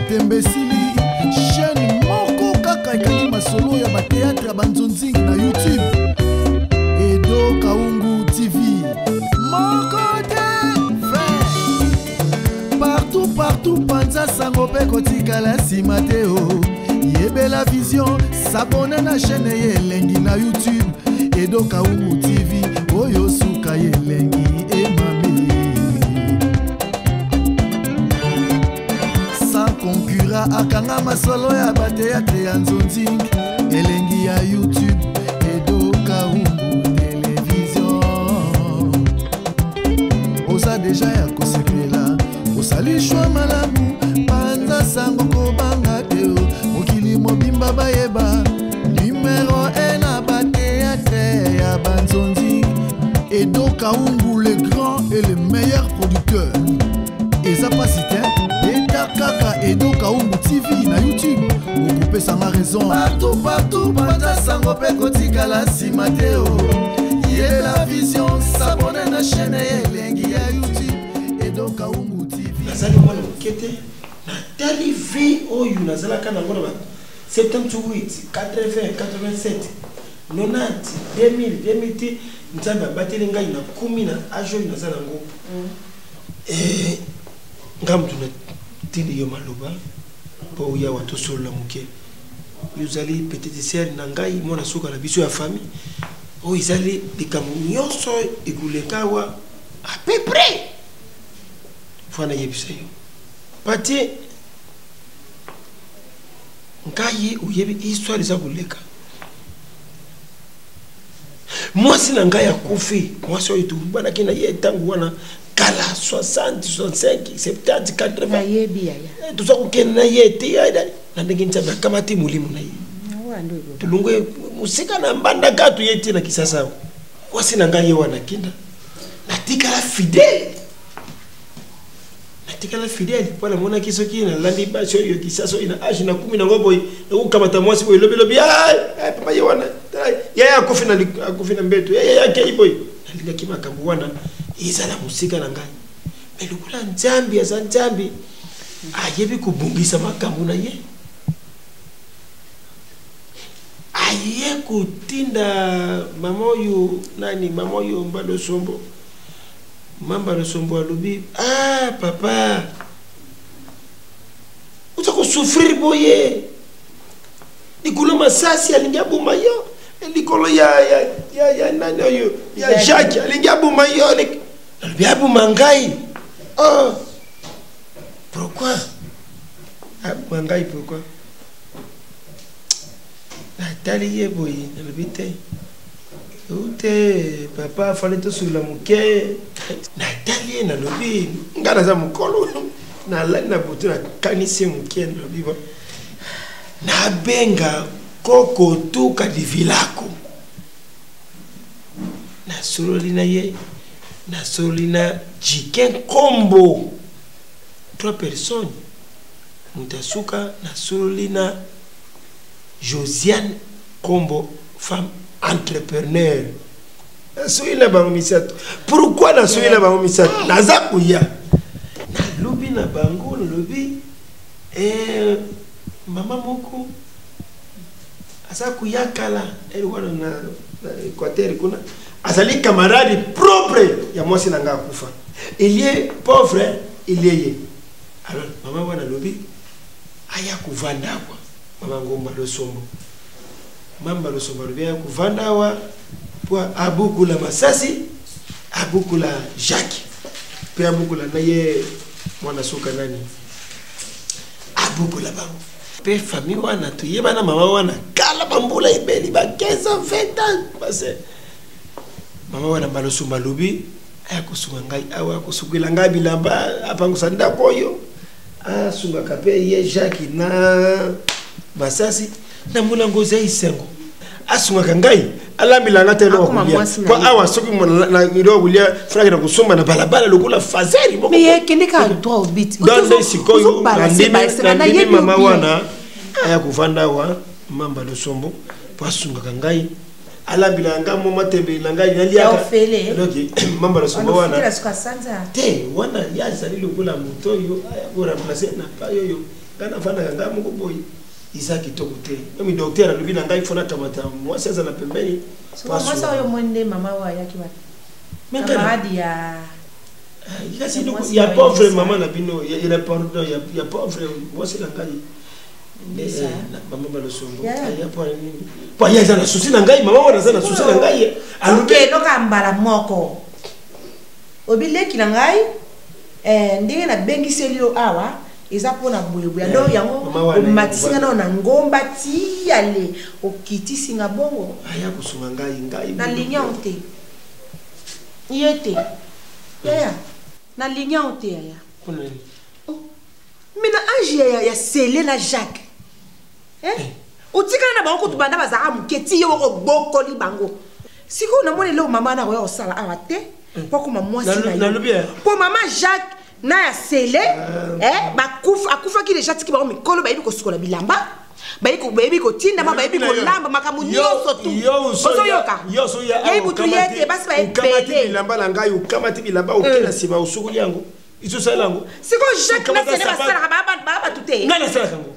Tembesili chaîne moko kaka ekangi masolo ya bateatre ya banzonzingi na YouTube. Edo Kaungu TV moko te partout panza sango pe kotikala nsima te o. Yebela vision s'abonne na chaîne ye elengi na YouTube. Edo Kaungu TV oyo suka ye elengi emame. Sans concurrent akanga masolo ya bateatre ya nzonzingi elengi ya YouTube. Edo Kaungu télévision oza deja ya kosepela osalishwa malamu panza sango kobanga te o. Mokili mobimba bayeba numéro 1 na bateatre ya banzonzingi. Edo Kaungu le grand et le meilleur producteur. Eza pasite eta kaka Edo Kaungu TV na YouTube. Okoupe sanga raison partout panza sango pe kotikala nsima te o. Yé la vision s'abonne na chaîne elengi ya YouTube. Edo Kaungu TV. Nazali mwana mokete na tali vie oyo nazalaka nango na ba 78 80 87 90 2000 2000 nzambe abateli ngai na kumi na ajo nazala ngo ngamtu na tili yo maloba po ya watu solo muke yuzali petite sœur na ngai mona suka na biso ya famille o izali bikamu nyonso ekulekawa à peu près fana yebisa yo pati ngai uyebi histoire za kuleka mwasi na ngai akufi mwasi oyo tubana kina ye tangu wana kala 60 65 70 80 yebi ya tuza kukena na ye te ya na ndenge ntsaba kama ti mulimu na ye tulungwe musika na mbanda gatu yete na kisasa mwasi na ngai ye wana kinda natikala fidèle tikala fidèle pala mona kiso kina landi basho yo kisaso ina ashi na 10 na ngoboy ukamata mwasi boy lobi ay papa yewana ya akufina mbeto ya keiboy ndinga kima kambuwana izala musika na ngai melukula nzambi ya nzambi ayebi kubungisa makambu na ye aye kutinda mamoyo nani mamoyo mbalo sombo mamba resombo alubi papa utako souffrir boye nikolo masasi alingia buma yo nikolo ya nani yo ya Jacques alingia buma yo alubi abuma ngai pourquoi abuma ngai pourquoi natali ye boye alubi te ute papa fallait tout sur la muke Nathalie na lobi ngana za mukolo na la na butu na kanisi muke na lobi na benga koko tu ka divilako na solina ye na solina jiken combo 3 personnes mutasuka na solina Josiane combo femme entrepreneur Nasuina bango misato. Pourquoi nasuina bango misato? Naza kuya. Na lobi na bango lobi mama moko asa kuya kala elle wana na Équateur kuna azali camarade propre ya mwasi na nga kufa. Il est pauvre, il est. Alors mama wana lobi aya kuvanda kwa mama ngomba lo sombo. Mamba lo sombo lobi aya kuvanda wa pour abukula masasi abukula Jacques pe abukula naye mwana soka nani abukula bango pe famille wana to yeba na mama wana kala bambula ibeli ba 15 ans 20 ans passé mama wana balosu malubi ayakusunga ngai awa kusukila ngai bilamba apangusa ndako yo asunga kape ye Jacques na basasi na mulango za isengo asunga kangai alambila ngate lo kulia kwa awa soki na ilo kulia frage na kusomba na balabala lokula fazeri moko mais kendika droit bit dans sikoyo na ndimi mama wana aya kuvanda wa mamba lo sombo pasunga kangai alambila ngamo matembe langai naliaka loki mamba lo sombo wana te wana ya zali lokula mutoyo aya bora place na payo yo Kana fana nganga moko boy. Isaki tokote. Même docteur a levé nanga il faut na kamata. Moi c'est ça na pembeni. Moi ça yo monde maman wa yaki ba. Mais camarade ya il y a pauvre maman na bino, il y a pardon, il y a pauvre moi c'est nanga. Maman ba le songo. Il y a pas il y a na souci nanga, maman wa na souci nanga. OK, loka mbala moko. Obileki nanga ndenge na bengiseli yo awa eza pona boyebuya ndo yango matisinga na ngomba ti ale okiti singa bongo aya kusunga ngai na linya onte yete ya na linya onte ya mina anje ya Célé na Jacques otikana na bango tubanda bazaka muketi yo ko bokoli bango siko na mone le mama na yo sala awate poko mama mwasi na yo po mama Jacques na ya Célé akufa ki déjà tiki ba mikolo ba yebi ko sukola bilamba ba yebi ko tinda ba yebi ko lamba makamu nyonso tu oso yoka yo ya yebi tuyete basi ba epele bilamba na ngai ukamati bilamba okela siba usukuli yango iso sala yango siko Jacques na Célé ba sala ba tuté ngana sala yango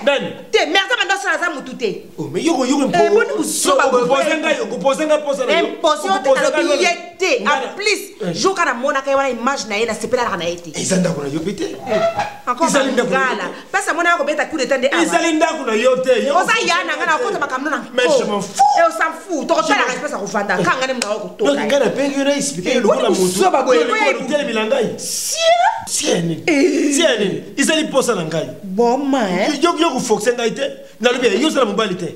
ben te merza manda sala za mutute oh mais yoko mpo so ba posenga posa na yo imposition te na yete en plus joka na mona kai wana image na yena sepela na yete izanda kuna yo pete encore ngala pasa mona ko beta coup de temps de ava izalinda kuna yo te yo sa yana ngana ko to bakamno na mais je m'en fous on s'en fout to ko tala respect sa ko fanda kanga ne mna ko to donc ngana pengi na expliquer le kuna muntu so ba boye tele milangai sieni izali posa na ngai bon ma yo foxe ngai te na lobi yo sala mobali te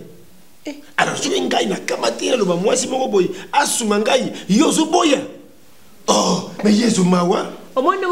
alors so ngai na kamati na loba mwasi moko boy asuma ngai yo zo boya oh mais yesu mawa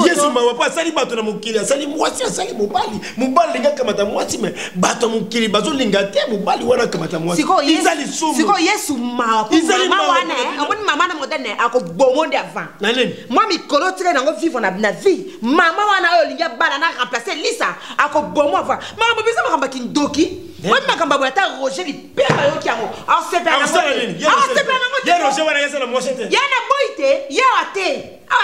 yesu mawa pa sali bato na mukili sali mwasi sali mobali nga kamata mwasi me bato mukili bazo linga te mobali wana kamata mwasi izali sumu siko yesu mawa mama wana omoni mama na moderne ako bomonde avant na nini moi mikolo tire nango vivre na vie mama wana oyo linga bana na remplacer Lisa ako bomo avant mama bisa makamba kindoki moi makamba bota Roger lipema yo kiango a sepela nango ye Roger wana yesa na mwasi te yana boite ye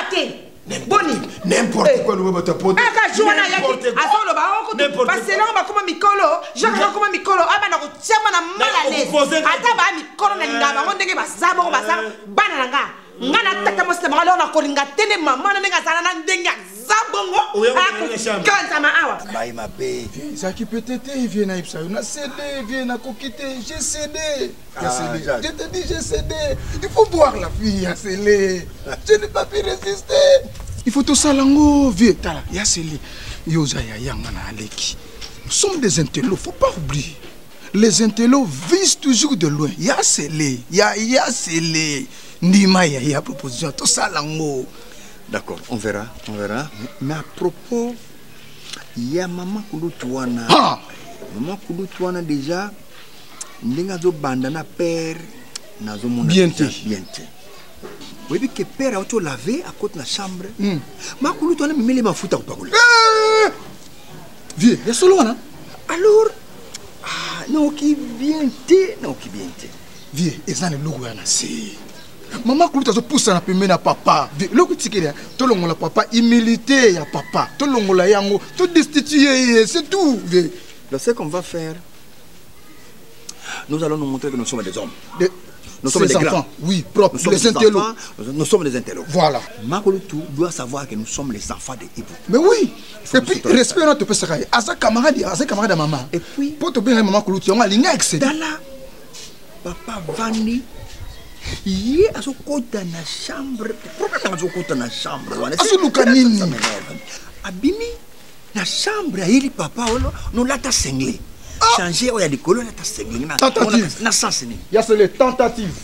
ate boni n'importe quoi nous va tapoter aka joana yaki asolo ba oko basela ba koma mikolo jaka koma mikolo abana ko tsema na malale ata ba mikolo na ngaba ngo ndenge basabo ko basa bana nga ngana tata moslema ngalo na kolinga tene mama na nga sana na ndenge zabongo akanta ma awa baï ma paix ça qui peut-être vient na ipsa na cédé vient na kokité j'ai cédé je te dis j'ai cédé il faut boire la fille à Célé je n'ai pas pu résister il faut tout ça lango vieux tala ya Célé yoza ya yanga na aleki nous sommes des intellos faut pas oublier les intellos visent toujours de loin ya Célé ya Célé ndima ya proposition tout ça lango. D'accord, on verra. Mais à propos, il y a Maman Kouloutouana. Maman Kouloutouana déjà, n'engazo bandana père, nazo mon bien. Oui, que père a auto lavé à côté de la chambre. Ma Kouloutouana me met ma foute à Oupagoula. Viens, il y a solo là. Alors, non qui bien. Viens, et ça ne loue rien assez. Maman Koulouta se pousse à la na papa. Le coup de tout le monde la papa, humilité ya papa. Tout le monde la yango, tout destitué, c'est tout. Donc ce qu'on va faire, nous allons nous montrer que nous sommes des hommes. Nous sommes des enfants. Oui, propres. Les intellos. Nous sommes des intellos. Voilà. Makolutu doit savoir que nous sommes les enfants de Ibu. Mais oui. Et puis, respect notre père. À sa camarade à maman. Et puis, pour te bien maman Kouloutu, on a l'ingé excédé. Dala, papa Vandi. Yé a son côté dans la chambre. Pourquoi dans son côté dans la chambre? Abimi, la chambre, il papa, nous l'a cinglé. Changer, il y a des colonnes, il y a des tentatives. Il y a les tentatives.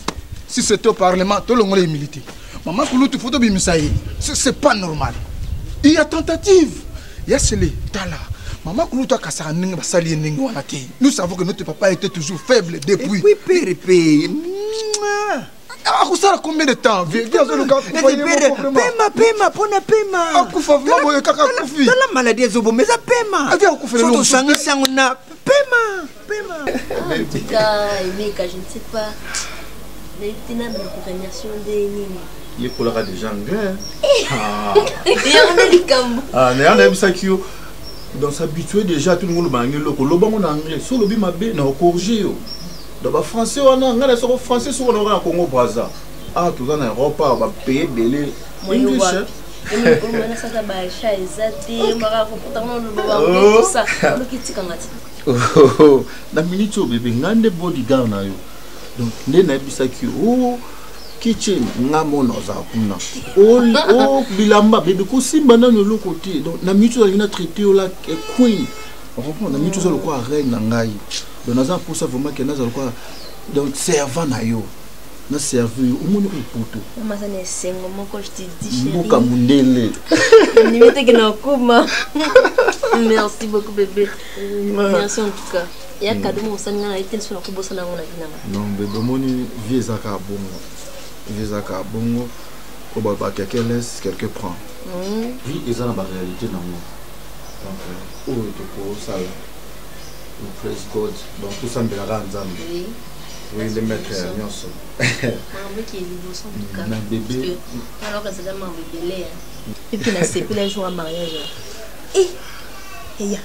Si c'était au Parlement, tout le monde est militaire. Maman Kouloutu, il faut que c'est pas normal. Il y a tentative. Il y a les tala. Maman Kouloutu, nous savons que notre papa était toujours faible depuis. Et puis, père. Ah, vous savez combien de temps? Pema. Dans la maladie, mais ça pema. Pema. En tout cas, Emeka, je ne sais pas. Mais tu n'as pas de condamnation de Nini. Il est pour la déjà en guerre. Il y a un hélicambo. Ah, mais on a eu ça qui donc s'habituer déjà tout le monde bangi loko loba mon anglais so lobi mabe na corriger yo dans français on a ngala so français so on a Congo Brazza ah tout ça na Europe ba payer belé English na minute au bébé ngande bodyguard na yo donc ne na bisa ki oh kitchen ngamo noza kuna oh bilamba bébé ko simba na no côté donc na minute na traité la queen on comprend na minute so quoi reine na ngai donc naza pour ça vraiment que naza quoi donc servant na yo na servi au monde au poto maman ça n'est sengo moko je te dis chérie mboka mundele ni mete que na koma merci beaucoup bébé merci en tout cas ya cadeau mo sana na iten so na ko bosa na ngona kinanga non bébé moni vieza ka bongo ko ba quelqu'un laisse quelqu'un prend vie eza na ba réalité na moi donc oh to ko sala praise God donc tout ça mbela nzambe oui les mettre nyonso maman qui est libre en tout cas na bébé alors que c'est tellement rebelle et puis na c'est le jour à mariage et ya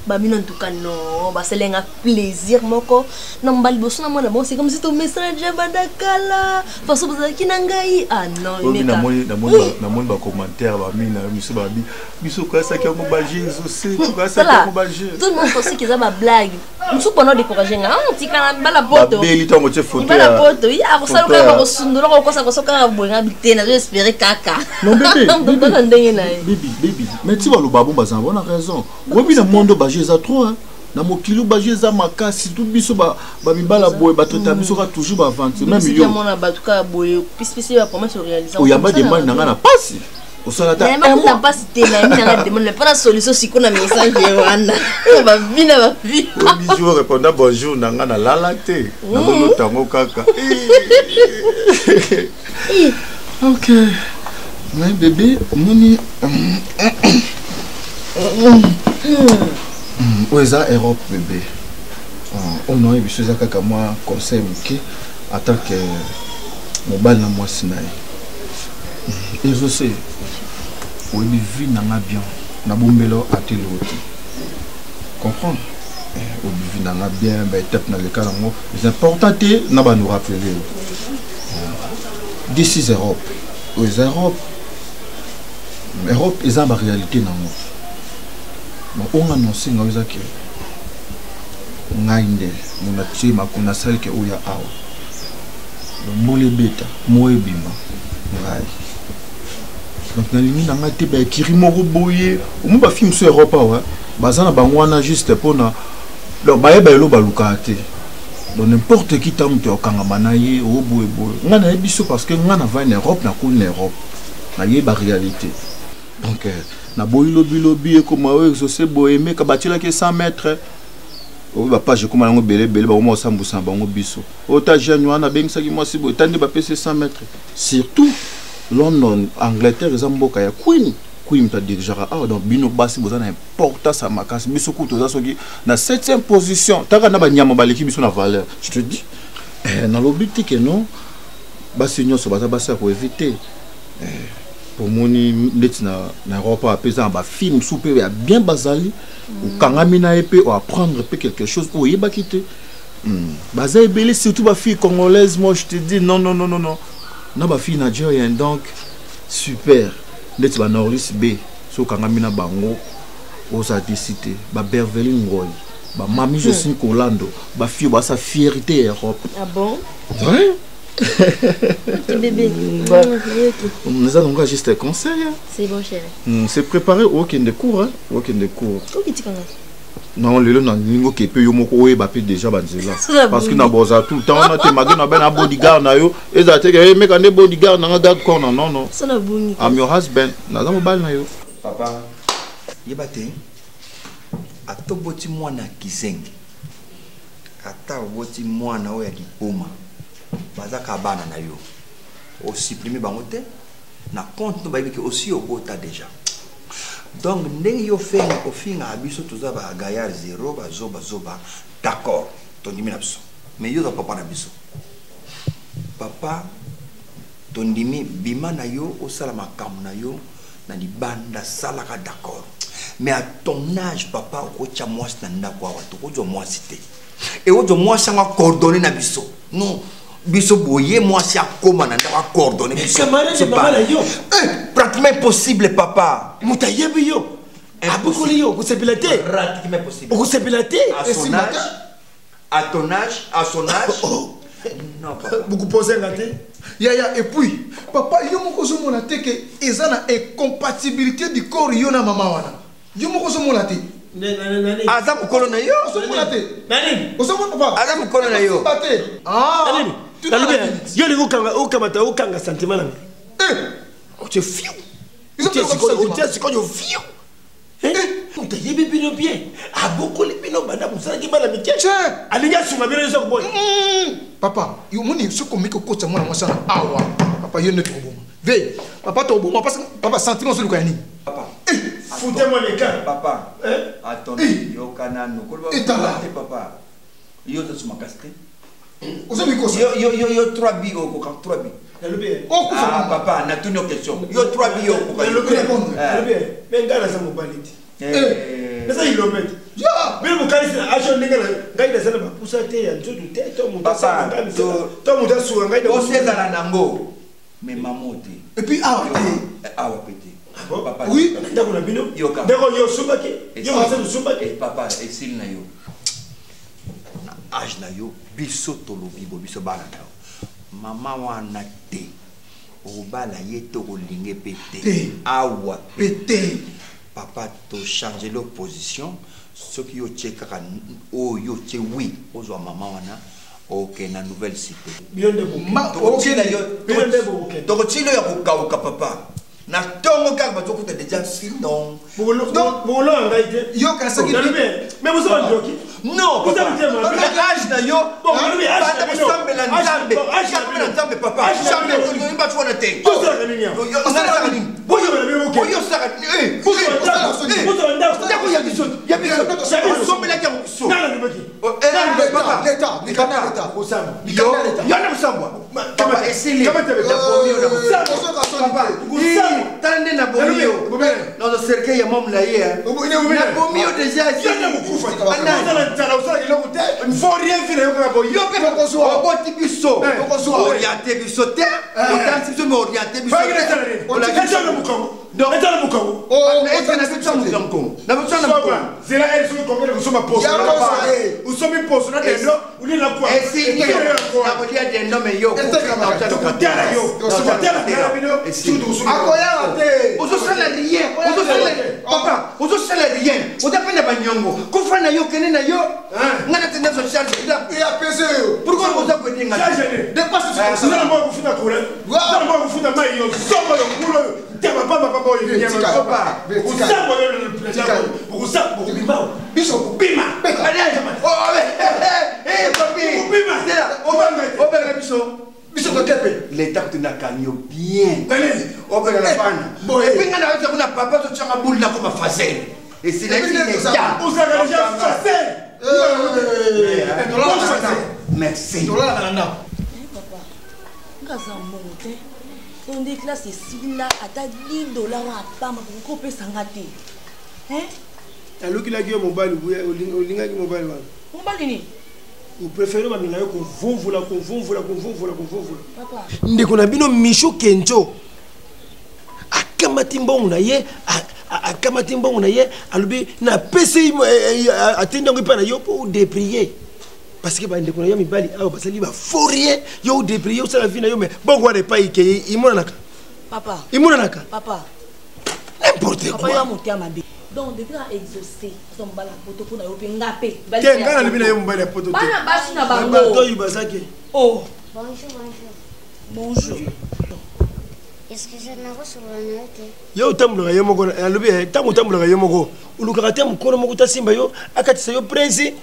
bah en tout cas non bah c'est un plaisir moko non bah liboso na mona bon c'est comme si ton message badakala parce que vous qui nangai ah non mais na mon ba commentaire ba mina miso ba bi miso ka ça qui mo baje aussi tout ka ça qui mo baje tout le monde pense que ça ba blague miso pendant décourager nga on tika na bala poto ba beli to mo che photo bala poto ya ko sala ka ko sundula ko sa ko soka bonga bitena j'espérais kaka non bébé bébé mais tu vas le babou bazan on a raison oui na monde baje za trop hein na mokilo baje za makasi tout biso ba mibala boye batota biso ka toujours ba vente même yo mona batuka boye spécial ba promesse réalisation o yamba demande na na pasi o sala ta mais na pasi te na mina demande pas la solution siko na message wana ba bina ba vie o bijo répondre bonjour na nga na lalate na bono tango kaka OK mais bébé moni oui, ça Europe bébé. On a eu des choses à moi conseil qui en tant que mon bal na moi sinaï. Et je sais, oui, vie n'a pas bien, na bombelo à tel autre. Comprends? Oui, vie n'a pas bien, ben tape dans le cas là. C'est important que n'a pas nous rappeler. This is Europe. Oui, Europe. Europe est en réalité dans moi. On a annoncé que ngainde mona tsima kuna salke uya awa mole beta moebima ngai donc na lingi na ngati ba kirimo boye o ba film sur Europe wa bazana bangwana juste pona donc ba yeba elo balukate donc n'importe qui tamte okanga manaye o boye ngana ebiso parce que ngana va en Europe na ko en Europe na yeba réalité donc na boilo bilobi comme exaucé boyemé ka batila ke 100 mètres o ba page comme ngo belé ba mo sambusa bango biso o ta jeune wana bengisa ki mo sibo tandi ba pese 100 mètres surtout London Angleterre ezamboka ya queen ta dirigera ah donc bino basi bozana importance à makasi biso kuto za soki na 7e position taka na ba nyama baleki biso na valeur je te dis na lobiti que non basi nyoso baza basi ko éviter pour moni ndeti na Europe a pesant ba film soupe ya bien bazali ou kangamina épée ou apprendre quelque chose ou yeba quitter baza ebele surtout ba fille congolaise moi je te dis non na ba fille nigérienne donc super ndeti ba Norlis B so kangamina bango o sa décidé ba Berveline Ngoy ba Mami Josine Kolando ba fille ba sa fierté Europe ah bon ouais petit bébé nous allons encore juste un conseil c'est bon chérie c'est préparé aucun des cours hein aucun des cours non le non ningo ke pe yo moko oye ba pe déjà banzela parce que na boza tout temps on a te magana na ben na bodyguard na yo ezate ke me kande bodyguard na garde corps non ça na bungi am your husband na za mobile na yo papa yebate atoboti mwana kisenge ata oboti mwana oya kipoma baza kabana na yo o supprimer bango te na compte no bayebi ke aussi obota déjà donc ndenge yo fenga ofinga abiso toza ba gayar 0 bazoba d'accord tondimi na biso mais yo za papa na biso papa tondimi bima na yo osala makambo na yo na libanda salaka d'accord Mais à ton âge, papa, au kocha moi c'est nanda quoi, au kocha moi c'était. Et au kocha moi ça m'a coordonné na biso. Non, biso boye moi c'est à comment nanda va coordonner biso. Pratiquement impossible, papa. Moutayebi yo. Abukuli yo, kusepilate. Pratiquement impossible. Kusepilate. À ton âge, non, papa. Beaucoup posé la tête. Et puis, papa, yo moko zo mona te que ezana incompatibilité du corps yo na mama wana. Yo moko zo mona te. Aza mukolo na yo. Zo mona te. Nani? Zo mona papa. Aza mukolo na yo. Ah. Nani? Yo le ukanga sentiment na. Tu es fiu. Tu es quand yo fiu. Tu es bien bien. A beaucoup les pino banda musala ki bala mikie. Alinya sunga bien zo boy. Papa, yo moni ce comme que coach moi moi ça awa. Papa yo ne trop bon. Veille. Papa to bon parce que papa sentiment sur le kani. Papa. Foutez-moi les cas. Papa. Attendez, yo kanano. Papa. Yo de suma casque. Yo 3 bi au coca 3 bi. Ah papa, n'a tenu question. Yo 3 bi au coca. Mais ngala sa mobaliti. Nasa ilomete. Ya, mais mon calice a acheté ngai sana ba pusate ya ntudu te to muta sa ngami to muta suwa ngai o seza la nango. Mais mamote. Et puis awa pété. Papa. Oui, ndako na bino. Ndako yo subaki. Yo masa subaki. Papa, esil na yo. Âge na yo biso tolobi bo biso bana na mama wana te obala ye to kolinge pété awa pété papa to changer l'opposition ce qui yo cheka o yo che oui ozwa mama wana ok na nouvelle cité bionde bo ok na yo bionde bo ok donc chilo ya kokauka papa na tongo kaka bazokuta déjà sinon bolo ngai te yo ka saki mais vous avez ndoki non papa âge na yo bon mais âge na yo sambela nzambe papa jamais on va tuona te tout ça la ligne yo saka nini boyo na bimo ko boyo saka ya biso sombela kia biso nana ndoki papa l'état osamba yo na musambwa papa esili kama tebe na bomio na papa tande na bomio na zo cercueil ya mom la ye na bomio déjà yana mukufa ana tala usala kiloko te faut rien faire yo ka boyo yo pe ko so oboti biso ko so orienté biso te autant si je me orienté biso on la question de mukongo non etala mukongo na biso mukongo na biso na mukongo zela elle sur combien de soma poste usomi poste na dendo uli na kwa esi na kolia dendo me yo ko tala yo tala bino akoya te uzosala rien papa uzosala rien udapenda banyongo kufana yo kenena yo ngana tenda zo charge et apaiser yo pourquoi vous avez dit ngana dépasse ça na mo kufuta kule na mo kufuta mai yo somo yo kulo tama papa yo nyama papa usamo yo le plaisir usamo kubima biso kubima papi kubima obanga biso biso ko kepe l'état tuna kanyo bien obanga la pana et puis ngana yo kuna papa to changa bulla comme fazel et c'est là qu'il est ya usanga déjà fazel merci papa ngaza monte on dit que là c'est si là à ta $10 à pas ma pour couper ça ngati hein alors qu'il a dit mobile olinga ki mobile wana mobile ni vous préférez ma minga yo ko vumvula papa ndeko na bino Michou Kenzo akamati mbongo na ye akamati mbongo na ye alobi na pesi atenda ngipa na yo pour déprier parce que ba ndeko na yo mibali awa basali ba fourier yo déprier yo sala vina yo mais bongo wana pa ike imona naka papa n'importe quoi papa yo monter ma donc depuis à exaucer son bala poto pour na yo pe ngapé te ngana le bina yo mbali ya poto te bana bashi na bango ba to yibasake oh bonjour est-ce que je n'ai pas sur la note yo tambula yo moko alobi tambula yo moko ulukaka te mukono moko ta simba yo akatisa yo prince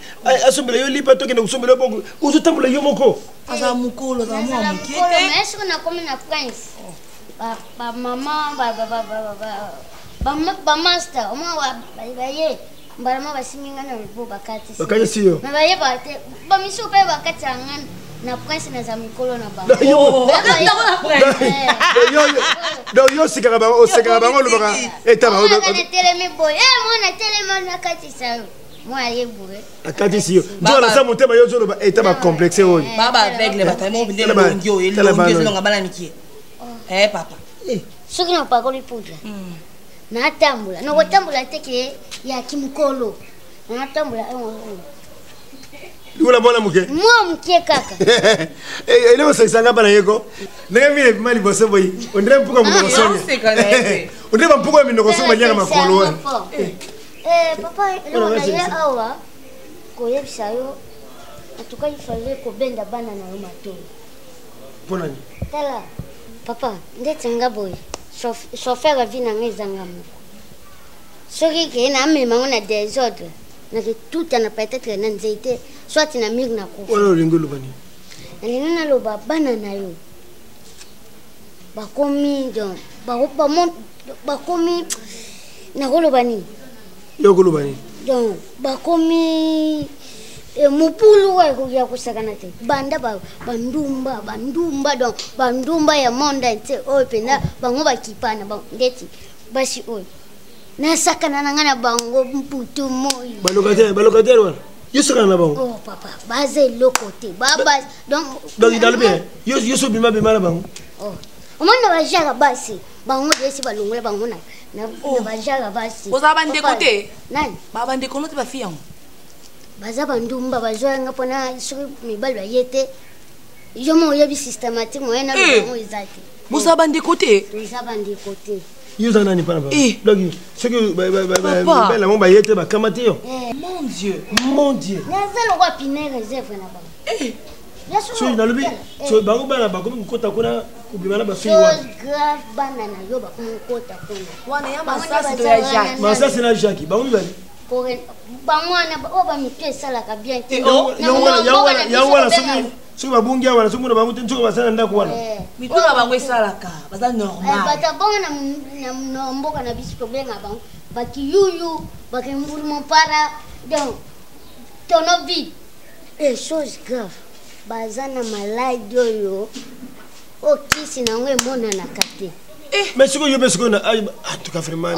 asombela yo lipa to kende kusombela bongo uzo tambula yo moko aza mukolo za mwa mukete mais est-ce qu'on a comme une prince ba maman ba master au moins ba ye mbarama basimingana bo bakati bakati siyo mais ba ye ba te ba miso pe bakati ngana na prince na za mikolo na ba. Yo sikara bango lobaka etaba na telemi boy. Mona telemi na kati sa. Moi yebure. Akati siyo. Jo na sa motema yo zo ba etaba complexe oyo. Baba avec les batailles binde ngio elongezo longa bala mikie. Papa. Soki na pakoli poudre. Na tambula. No kotambula teke ya kimukolo. Na tambula Lula mwana muke. Mwa muke kaka. Ile wasanga bana yeko. Nanga mimi mali boso boy. Ondre mpuka mu boso. Ondre mpuka mimi ndoko soma nyaka makolo. Papa, leo na ye awa ko yebisa yo. Atuka ifale ko benda bana na yo mato. Pona ni. Tala. Papa, ndetse ngaboy. Chauffeur a vina ngezanga mo. Soki ke na mema ngona désordre. Na ke tout na peut-être na nzeite. Soit na mig na ko. Wala lingolo bani. Na loba bana na yo. Bakomi donc bakomi na koloba ni. Yo koloba ni. Donc bakomi mupulu wa ya kusakana te. Banda bandumba donc bandumba ya monda te opena bango bakipana ba ngeti basi oy. Na sakana ngana bango mputu moyi. Balocataire wala. Yo sakana na bango. Oh papa, baze lokote. Baba donc dalbe. Yo so bima na bango. Oh. Omona bajaka basi. Bango desi balungula bango na bajaka basi. Oza bande côté. Nani? Baba bande kono te ba fiyango. Baza bandumba bazoyanga pona soki mibali bayete. Yo mo yebi systématique mo ena bango izaki. Boza bande côté. Boza bande côté. Yo za nani pana ba. Donc soki ba la mo bayete ba kamate yo. Mon Dieu. Nazalo kwa pine réserve na bango. So nalobi so bango bana ba komi kota kuna kubimana ba fiwa. So grave bana na yo ba komi kota kuna. Wana ya masasi to ya Jacques. Masasi na Jacques. Bango bani. Pour bango na ba mito sala ka bien te. Ya wala soki babungi wana soki mona bango te soki basana ndako wana. Mito na bango esalaka. Baza normal. Bata bongo na mboka na biso problème na bango. Baki yuyu, baki mbulu mon para. Donc tono vide. Et chose grave. Bazana malade yo okisi na ngwe mona na kate. Mais siko yo besiko na en tout cas vraiment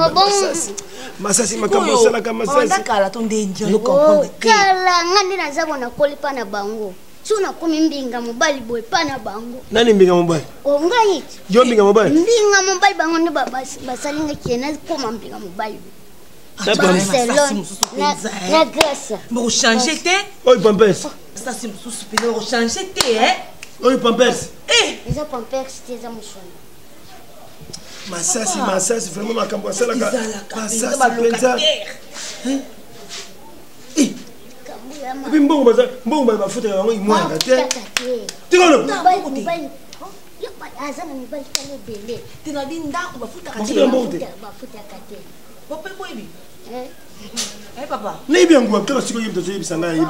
masasi makambo sala kama masasi. Onda kala to ndenje yo comprendre. Kala ngani na zabo na kolipa na bango. Suna kumi mbinga mobali boy pana bango. Nani mbinga mobali? O ngai. Yo mbinga mobali? Mbinga mobali bango ne basalinga kiena koma mbinga mobali. Na grâce. Bon changer te. Oi Pampers. Ça c'est super bon changer te hein. Oi Pampers. Les Pampers c'était ça mouchon. Masasi vraiment makambo sala ka. Masasi penza. Mbongo baza futa yango imwanga te. Tikono. Yo pa azana ni bali kale bele. Tina binda ko bafuta ka te. Bafuta ka te. Papa boyebi. Papa. Ne bien ngwa kala siko yebito yebi sanga yebi.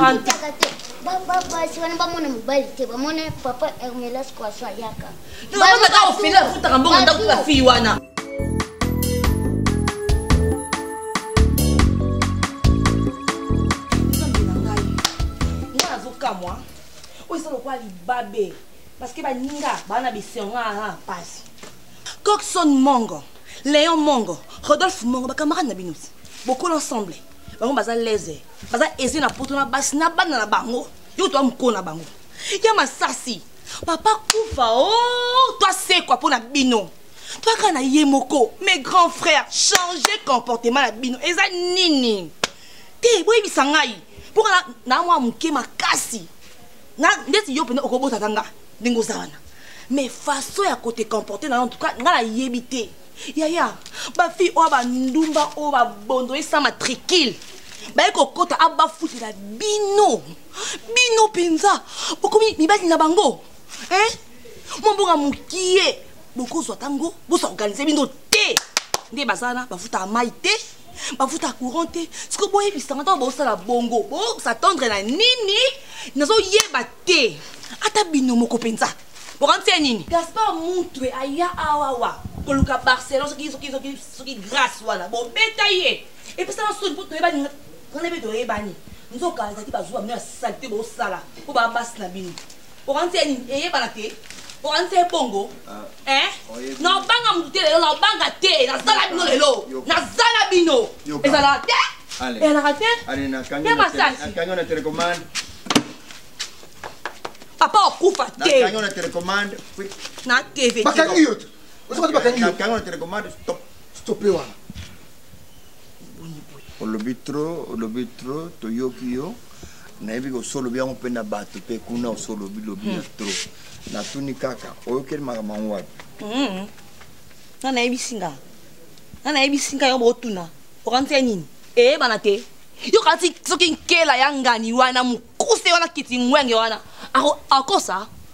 Baba si wana ba mona mobali te ba mona papa Hermelas kwa swa yaka. Ba ka ofila futa ka mbongo ndako ka fi wana. Moi, oui, ça quoi libabé parce que ba ninga ba na bisenga passe. Coxon Mongo, Léon Mongo, Rodolphe Mongo ba camarade na binus. Beaucoup l'ensemble. Ba baza leze. Baza ezi na poto na basi na bana na bango. Yo to amko na bango. Ya masasi. Papa kufa oh, toi c'est quoi pour na bino. Toi kana yemoko, mes grands frères changer comportement na bino. Eza nini? Te boy bisangai. Pour na moi muke makasi na ndeti yo pena okobota tanga ndingo sana mais façon ya côté comporter na en tout cas ngala yebité ya ba fi o ba ndumba o ba bondo esa matricule ba ekokota aba futi la bino pinza bokomi mibali na bango mbonga mukie bokozwa tango bosa organiser bino te nde bazana bafuta maite bafuta courant te siko boye bisanga to bosala bongo bo s'attendre na nini nazo yeba te ata bino moko penza bokantia nini Gaspard Moutwe aya awawa koluka Barcelone soki grâce wala bo beta ye et puis ça so pour to yeba ni ngana beto yeba ni nzoka zaki bazwa mna salte bo sala ko ba bas na bino oranti eye balate oranti bongo na banga mute lelo na banga te na sala bino lelo na sala bino ezala te elle a raté allez na kanyo na télécommande papa okufa te na kanyo na télécommande na TV bakangi yote na kanyo na télécommande stopé wana olobi trop toyoki yo nayebi osolobi yango mpe na bato mpe kuna osolobi lobi ya trop natuni kaka oyokeli makambo yango wapi na nayebisinga yo botuna okantia nini eyebana te yo kati soki nkela ya ngani wana mokuse wana kiti ngwenge wana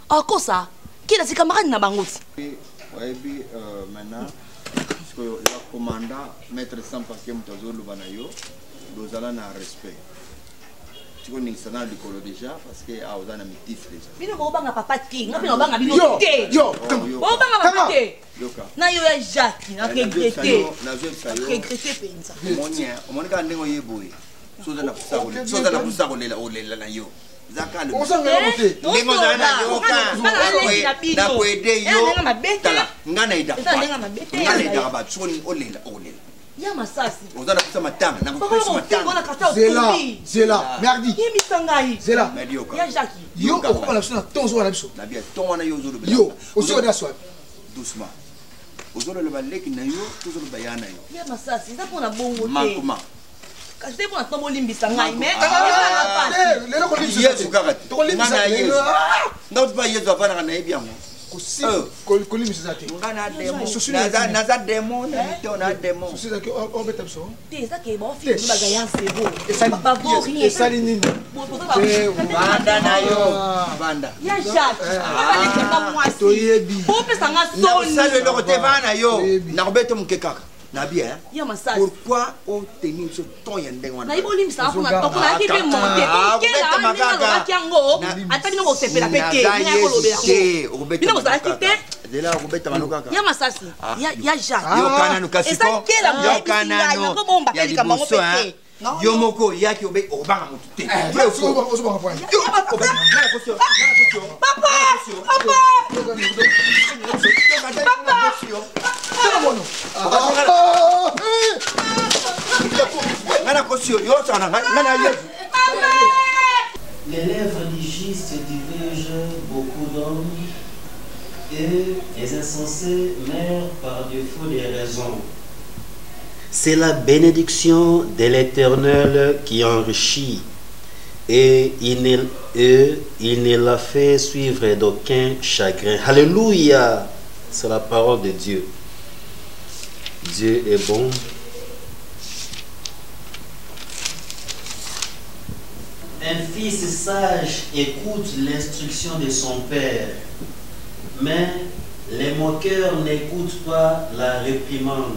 akosa kila si camarade na bango ti oyebi maintenant la commandant maître sans papier moto azoloba na yo dozala na respect tikoningisana na likolo déjà parce que aoza na mitif déjà bino bobanga papa te nga mpe na obanga bino te bobanga papa te na yo ya Jacques na regrete mpenza omoni kaka ndenge oyeboye soza na kusa kolela olela na yo zakale ndenge ozala na yo na koede yo tala nga na idaka bato soni olela ya masasi ozala kusa matanga na kusa matanga zela merdi yemisangai zela ya Jacques yo okopa na biso na tonzo wana biso na bien ton wana yo ozoloba yo ozoloba swa doucement ozoloba leki na yo tozoloba ya na yo ya masasi nza mpona bongo te mankuma kasi te mpona tombo olimbisa ngai me lelo yesu kaka te nga na yesu nga otipa yesu afanaka nayebi yango kolimbisa te naza demo na mito na demo obeta biso te ezake baofili bagaya nzebo bavori esali nini banda na yo banda ya Jacques abalekaka mwasi toyebi opesanga soni nasali eloko te bana na yo nakobeta moke kaka na bien ya masasi pourquoi oteni biso ton ya ndenge wana nayebi olimbisaka mpona toko nayaki mpe monte tokela ndenge alobaki yango ata bino kosepela mpe te ndenge akolobela bino kozalaki te zela okobeta mano kaka ya masasi ya Jacques yokananu kasi ko yokananu ya liboso yo moko yaki obanga motu te Les lèvres du juste dirigent beaucoup d'hommes et les insensés meurent par défaut des raisons. C'est la bénédiction de l'Éternel qui enrichit et il ne la fait suivre d'aucun chagrin. Alléluia! C'est la parole de Dieu. Dieu est bon. Un fils sage écoute l'instruction de son père, mais les moqueurs n'écoutent pas la réprimande.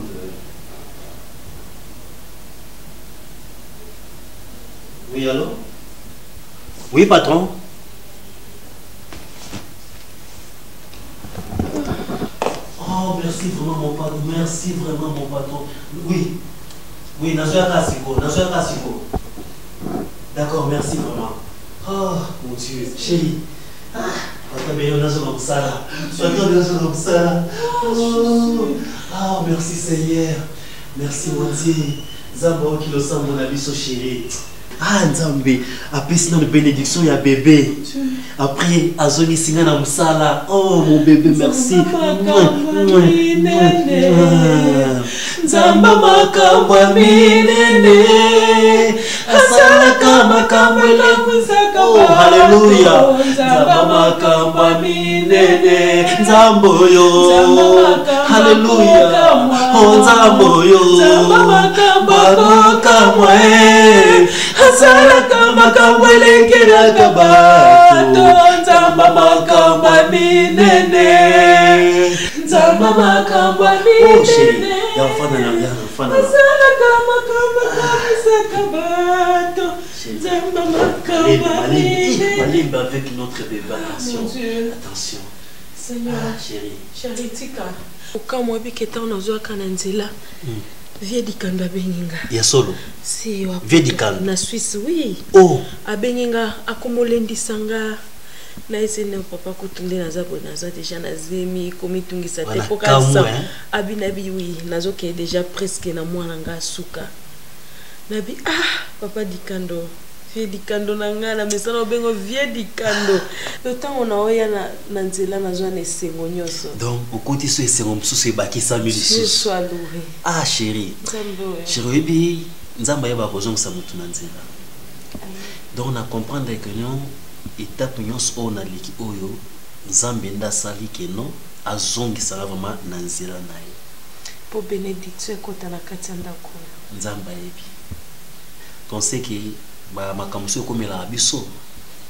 Oui, allô? Oui, patron? Oh, merci vraiment mon patron, merci vraiment mon patron. Oui, oui, Nazoya Kasiko. D'accord, merci vraiment. Oh, mon Dieu, chérie. Ah, merci Seigneur. Merci mon Dieu. Zambo qui le sent mon avis, chérie. Ah, Nzambe, après sinon une bénédiction, il y a bébé. Après, Azoni Singana Moussala. Oh, mon bébé, merci. Nzamba makamba minene. Asala makamba oh, hallelujah. Nzamba makamba minene. Nzambo yo. Hallelujah. Oh, Nzambo yo. Nzamba makamba asala kama kambwele kera kabato nzamba makamba minene nzamba makamba minene ya fana asala kama kabisa kabato nzamba makamba minene malimba avec notre bébé attention Seigneur chérie tika ukamwa biketa unazoa kana nzela Vie dikanda benginga. Ya solo. Si wa. Vie dikanda. Na Suisse oui. Oh. Abenginga akomolendi sanga Là, c'est le papa qui tourne dans la déjà na zemi, comme il tourne sa tête pour ça. Abinabi, oui, nazo qui est déjà presque na moi nanga suka. Nabi, papa di kando. Vieux di kando nanga, mais ça n'a pas vieux di kando. Le temps on a oya na nzela na zone esengo nyoso. Donc, au côté ce esengo msusu ebaki 100 000 sous. Sois louré. Ah, chérie. Chérie, bi, nzamba yeba kozong sa mutu na nzela. Donc, on a comprendre que nous étape nyonso on a liki oyo nzambe nda sali ke non azongi sala vraiment na nzela naye po bénédiction ekota na kati ya ndako nzamba yebi pensez que ba makamso komela biso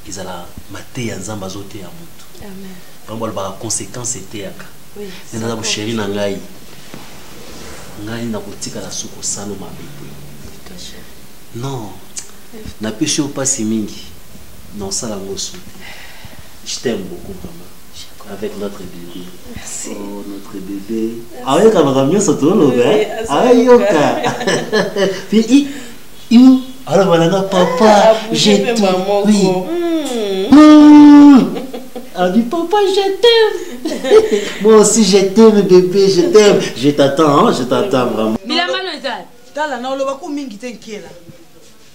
izala mate ya nzamba zote ya mutu amen vraiment ba conséquence était aka oui nenda bu chéri na ngai na kotika la suko salo mabepo non na péché au pas mingi. Non, ça la gosse. Je t'aime beaucoup, vraiment. Avec notre bébé. Merci. Oh, notre bébé. Ah oui, quand on va mieux se tourner, hein? Ah oui, yoka. Puis, alors voilà, papa, je t'aime. Oui. Ah, dit papa, je t'aime. Moi aussi, je t'aime, bébé, je t'aime. Je t'attends, je t'attends vraiment. Tala na oloba ko mingi tenkela.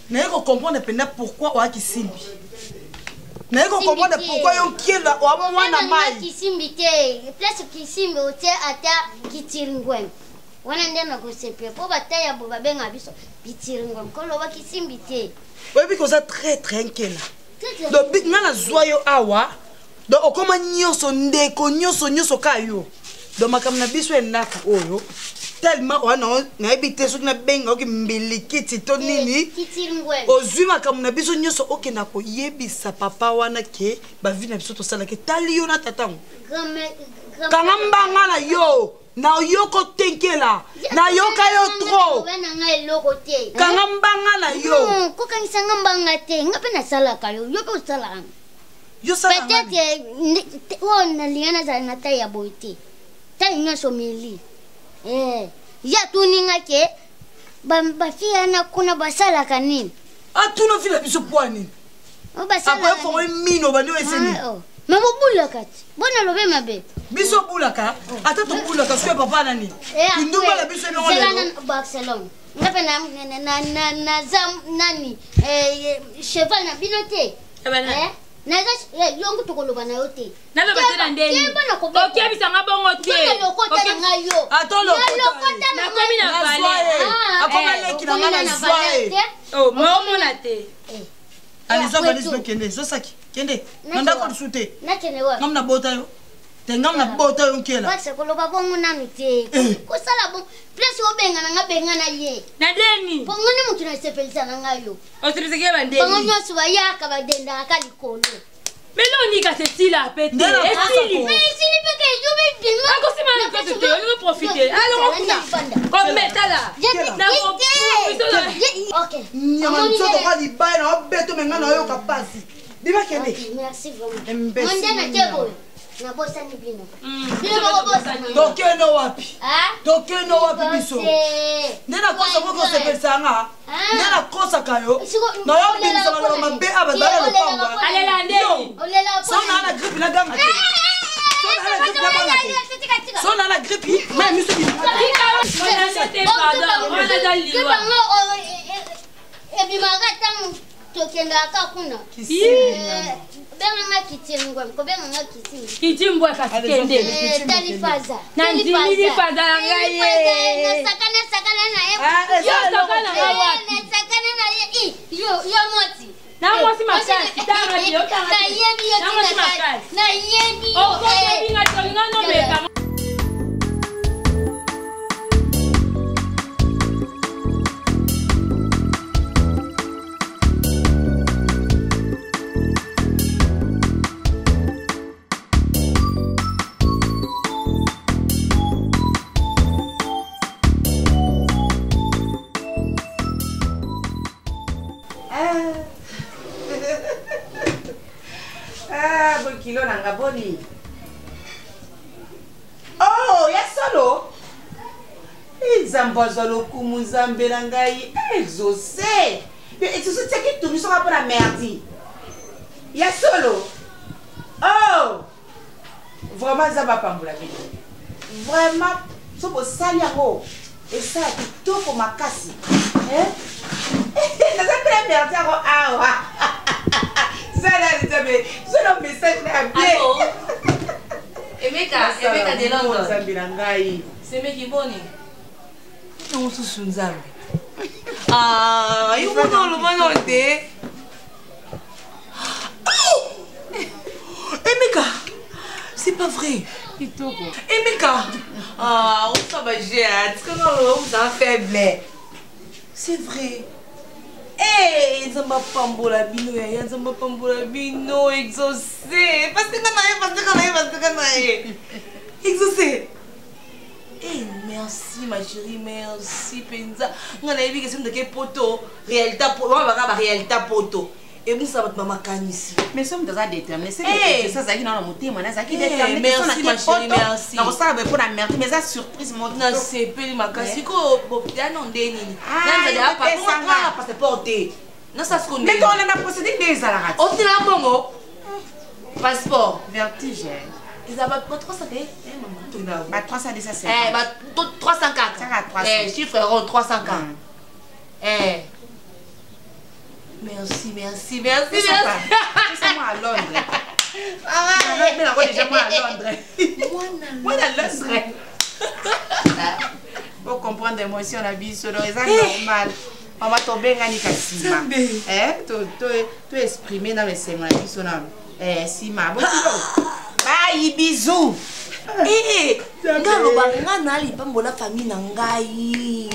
Na yeko comprendre pena pourquoi wa kisimbi. Na yeko comprendre pourquoi yo kiela wa mwana mai. Kisimbi te, place kisimbi ote ata kitiringwem. Wana ndena ko sepe po bataya bo babenga biso kitiringwem ko loba kisimbi te. Oui, parce que ça très nkela. Donc big na zoyo awa. Donc okoma nyoso ndeko nyoso kayo. Donc makamna biso enaka oyo. Tellement on a habité sur na benga oki mbilikiti to nini ozuma kamuna biso nyoso oke na ko yebisa papa wana ke ba vi na biso to sala ke tali yo na tatango kanga mbanga na yo na yo ko tenkela na yo ka yo tro kanga mbanga na yo ko kangisa mbanga te ngape na sala ka yo ko sala yo sala peut-être on na liana za na ta ya boite ta nyoso meli ya tuninga ke bafia na kuna basala kanini atuna fila biso poani basala ko mino bani weseni mamo bulaka bona lobe mabe biso bulaka ata to bulaka sio papa nani ndumba la biso no ngala Barcelona ngape na zam nani cheval na binote naza yongo tokoloba na yote nalo batela ndeni okebisa ngabongo te okebisa ngayo atolo na komi na vale akoma leki na ngana zwae oh mona te alizo balizo kende zo saki kende nanda ko sute nakene wa ngamna bota yo tenga na bota yo nkela base koloba bongo na mite ko sala bon place obenga na ngabenga na ye na deni bongo ni mutu na sepelisa na ngayo otirizeke bandeni bongo nyoso bayaka badenda akalikolo melo nika tetila pete esili mais esili peke yobe dinga ako sima na pete te on va profiter alors on va comme metala na OK nyama nzoto kwa libaya na obeto menga na yo kapasi diba kende merci vraiment mondana tebo na bossa ni bino bino ko bossa tokeno wapi tokeno wapi biso ndena kosa moko sepesanga ndena kosa kayo na yo binisa na mabe abadala lo pangwa alela ndeni sona na grippe na ganga sona na grippe mais miso bi tokenda akakuna benga nga kitingwa ko benga nga kitingi kitimbwa kasikende talifaza nanzili faza ngaye sakana na ye yo sakana na wapi sakana na ye yo moti na mwasi makasi tanga yo tanga na yebi yo na yebi yo ko binga tolinga no beka kilo nanga boni oh ya solo izambaza lokumu zambela ngai exaucé exaucé teki tumi soka pona merdi ya solo Vraiment, ça va pas me la vie. Vraiment, ce que ça y a, et ça, tout pour ma casse. Hein? Ça très bien, ça va. Ça là, c'est un message là bien. Emeka de London. C'est mec qui bonne. Non, c'est Sunzambe. Ah, il faut dans le manoté. Emeka, c'est pas vrai. Emeka, ah, on s'en va gérer. On s'en faible. C'est vrai. Eh, Zamba Pambola Bino, Zamba Pambola Bino, exaucé. Parce que exaucé. Eh, merci ma chérie, merci Penza. On a vu que c'est de quel poteau, réalité poto, on va voir réalité poto. Et vous ça va maman ici. Mais sommes dans un déterminé, c'est ça qui dans le moté, moi ça qui déterminé. Merci ma chérie, merci. Non, ça va pour la merde, mais ça surprise mon. Non, c'est peu ma kasi ko bobia non deni. Nan za da pas pour passeport. Non ça se connaît. Mais on a procédé des alarat. On te la bongo. Passeport, vertige. Ils avaient pas 300 maman. Bah 317. Eh bah 304. Eh chiffre rond 304. Eh merci. C'est moi à Londres. Mais déjà moi à Londres. Moi à Londres. Pour comprendre l'émotion la vie sur le réseau normal. On va tomber dans les cassima. Tu exprimer dans les séminaires qui sont là. Sima. Bye bisous. Ngalo bangana li pambola famille na ngai.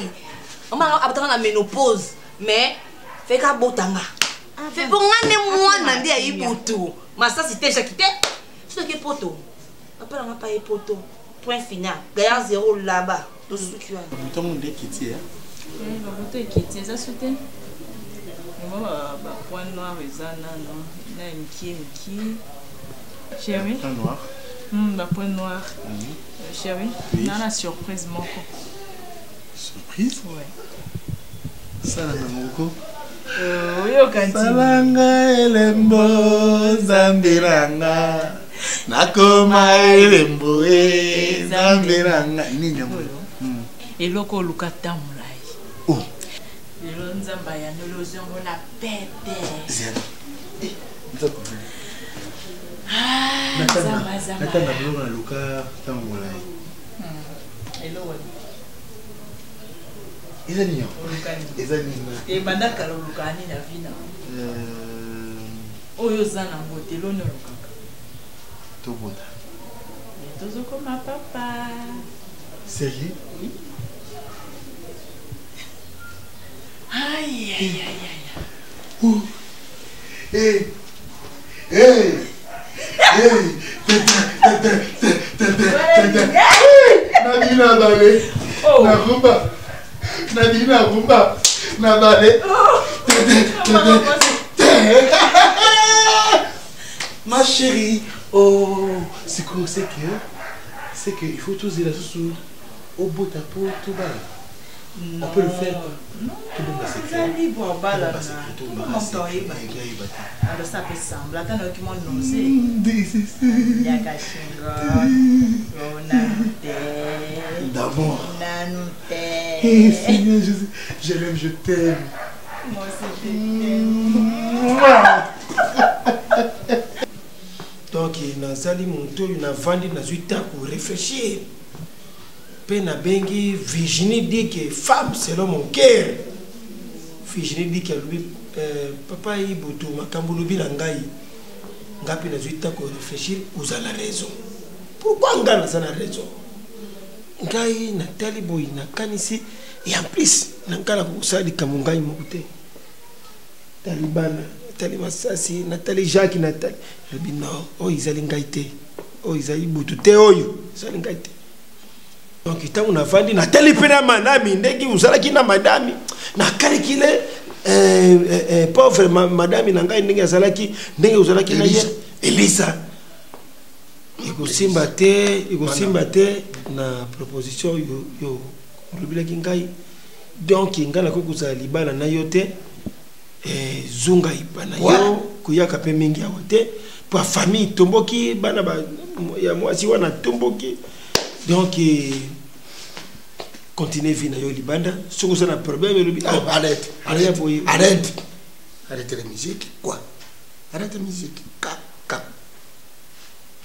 Mama abata na ménopause mais fait qu'à botanga. Fait pour ngane mwana ndi ayi butu. Masa c'était jakité. C'est que poto. Après on a pas poto. Point final. Gaillard 0 là-bas. Tout ce qui est. Bouton de kiti hein. Oui, bouton kiti ça sauté. Moi ba point noir ezana non. Na mki. Chérie. Point noir. Bah point noir. Chérie, on a la surprise mon co. Surprise? Ouais. Ça la mamoko. Oui, au cantin. Salanga elembo zambiranga. Nakoma elembo zambiranga. Nini jambo? Eloko lukata mulai. Oh. Lelo nzamba ya nolozongo la pete. Zero. Natanga biloko na luka ntango molai. Eza nini? Eza nini? Ebandaka lolukani na vina. Oyo za na mbote loni olukaka. Tobota. Tozokoma papa. Sérieux? Oui. Aïe. Ouh. Hey. Nadina balé. Nadina rumba. Na balé. Ma chérie. Oh, c'est que il faut tous dire la sous au bout à peau tout bas. On peut le faire. Non, tout le monde va se faire. Alors ça peut sembler. Attends, qui m'ont annoncé. D'amour. Seigneur, je l'aime, je t'aime. Moi aussi, je t'aime. Donc, nazali monto, na vandi, na zuita pour réfléchir. Pena bengi, Virginie dit que femme selon mon cœur. Virginie dit que lui, papa Ibutu, Makambulubi Langai, Ngapi na zuita pour réfléchir, vous avez la raison. Pourquoi Ngana a la raison? Ngai, Nathalie Boy, Nakanisi, et en plus, Nankana Kusadi Kamungai Moute. Taliban, Nathalie Massasi, Nathalie Jacques, Nathalie. Je dis non, oh, ils allaient Ngaïté. Oh, ils allaient Boutou, Théoyo, ils allaient Ngaïté. Donc, il y a une femme qui a télépéné à madame, qui a madame, na calculé pauvre madame, Elisa. Il na proposition yo donc il y a libala na yote zunga ipana yo kuyaka pe mingi awote pour famille tomboki bana ba ya mwasi wana tomboki donc continuer vie na yo libanda soko ça na problème arrête la musique quoi, arrête la musique ka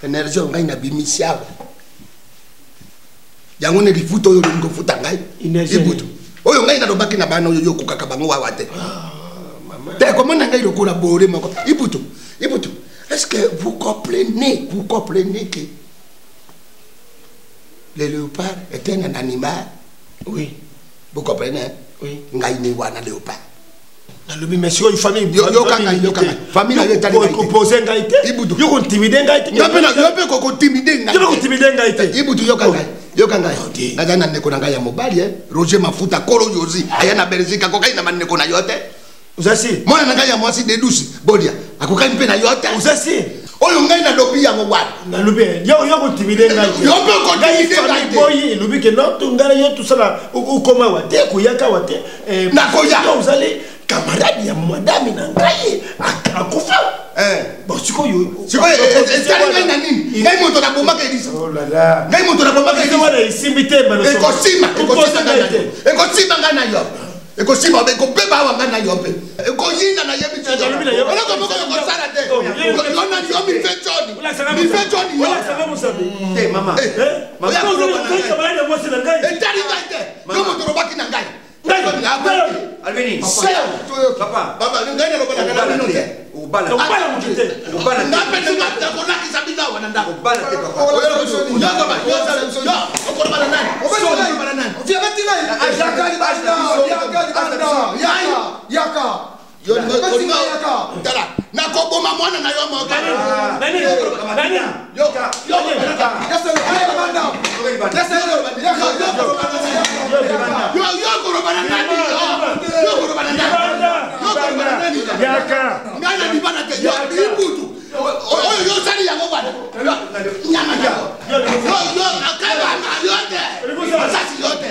énergie ngai na bimisiago yango ne lifuto yo ngo futa ngai ibutu oyo ngai na lobaki na bana oyo yokukaka bango wawa te te comment ngai lokola bore moko ibutu est-ce que vous comprenez que le léopard est un animal? Oui, vous comprenez? Oui, ngai ni wana léopard le monsieur une famille famille na yo tali composé ngai te ibutu yo ko timide ngai te yo pe ko timide ngai te ibutu yo kanga ngaza na ndeko na ngai ya mobali Roger Mafuta kolo yozi aya na Belgique akokai na maneko na yote uzasi mwana na ngai ya mwasi de douce bodia akokai mpe na yote uzasi oyo ngai na lobi ya mobali na lobi yo ko timide ngai yo pe ko timide ngai te boyi lobi ke no tungara yo tout ça ukoma wate kuyaka wate na koya uzali camarade ya madame na ngai akufa bon sikoyo ngai na nini ngai moto na bomba kelisa oh la la ngai moto na bomba kelisa wana isimbite balo ekosima ngai na yo ekosima be ko beba wa ngai na yo pe ekoyina na yebi tso ona ko moko ko sala te ona yo mi fechoni wala sababu sabi te mama mama ko na mwasi na ngai etari ngai te yo moto robaki na ngai Alveni papa ngai na lokola na note ubala mukite ngape ngata ko laki sabina wana ndako ubala te papa nakoboma mwana na yo moka ngai na libana te ibutu oyo yosali yango bana nyama yo akaba na yote masasi yote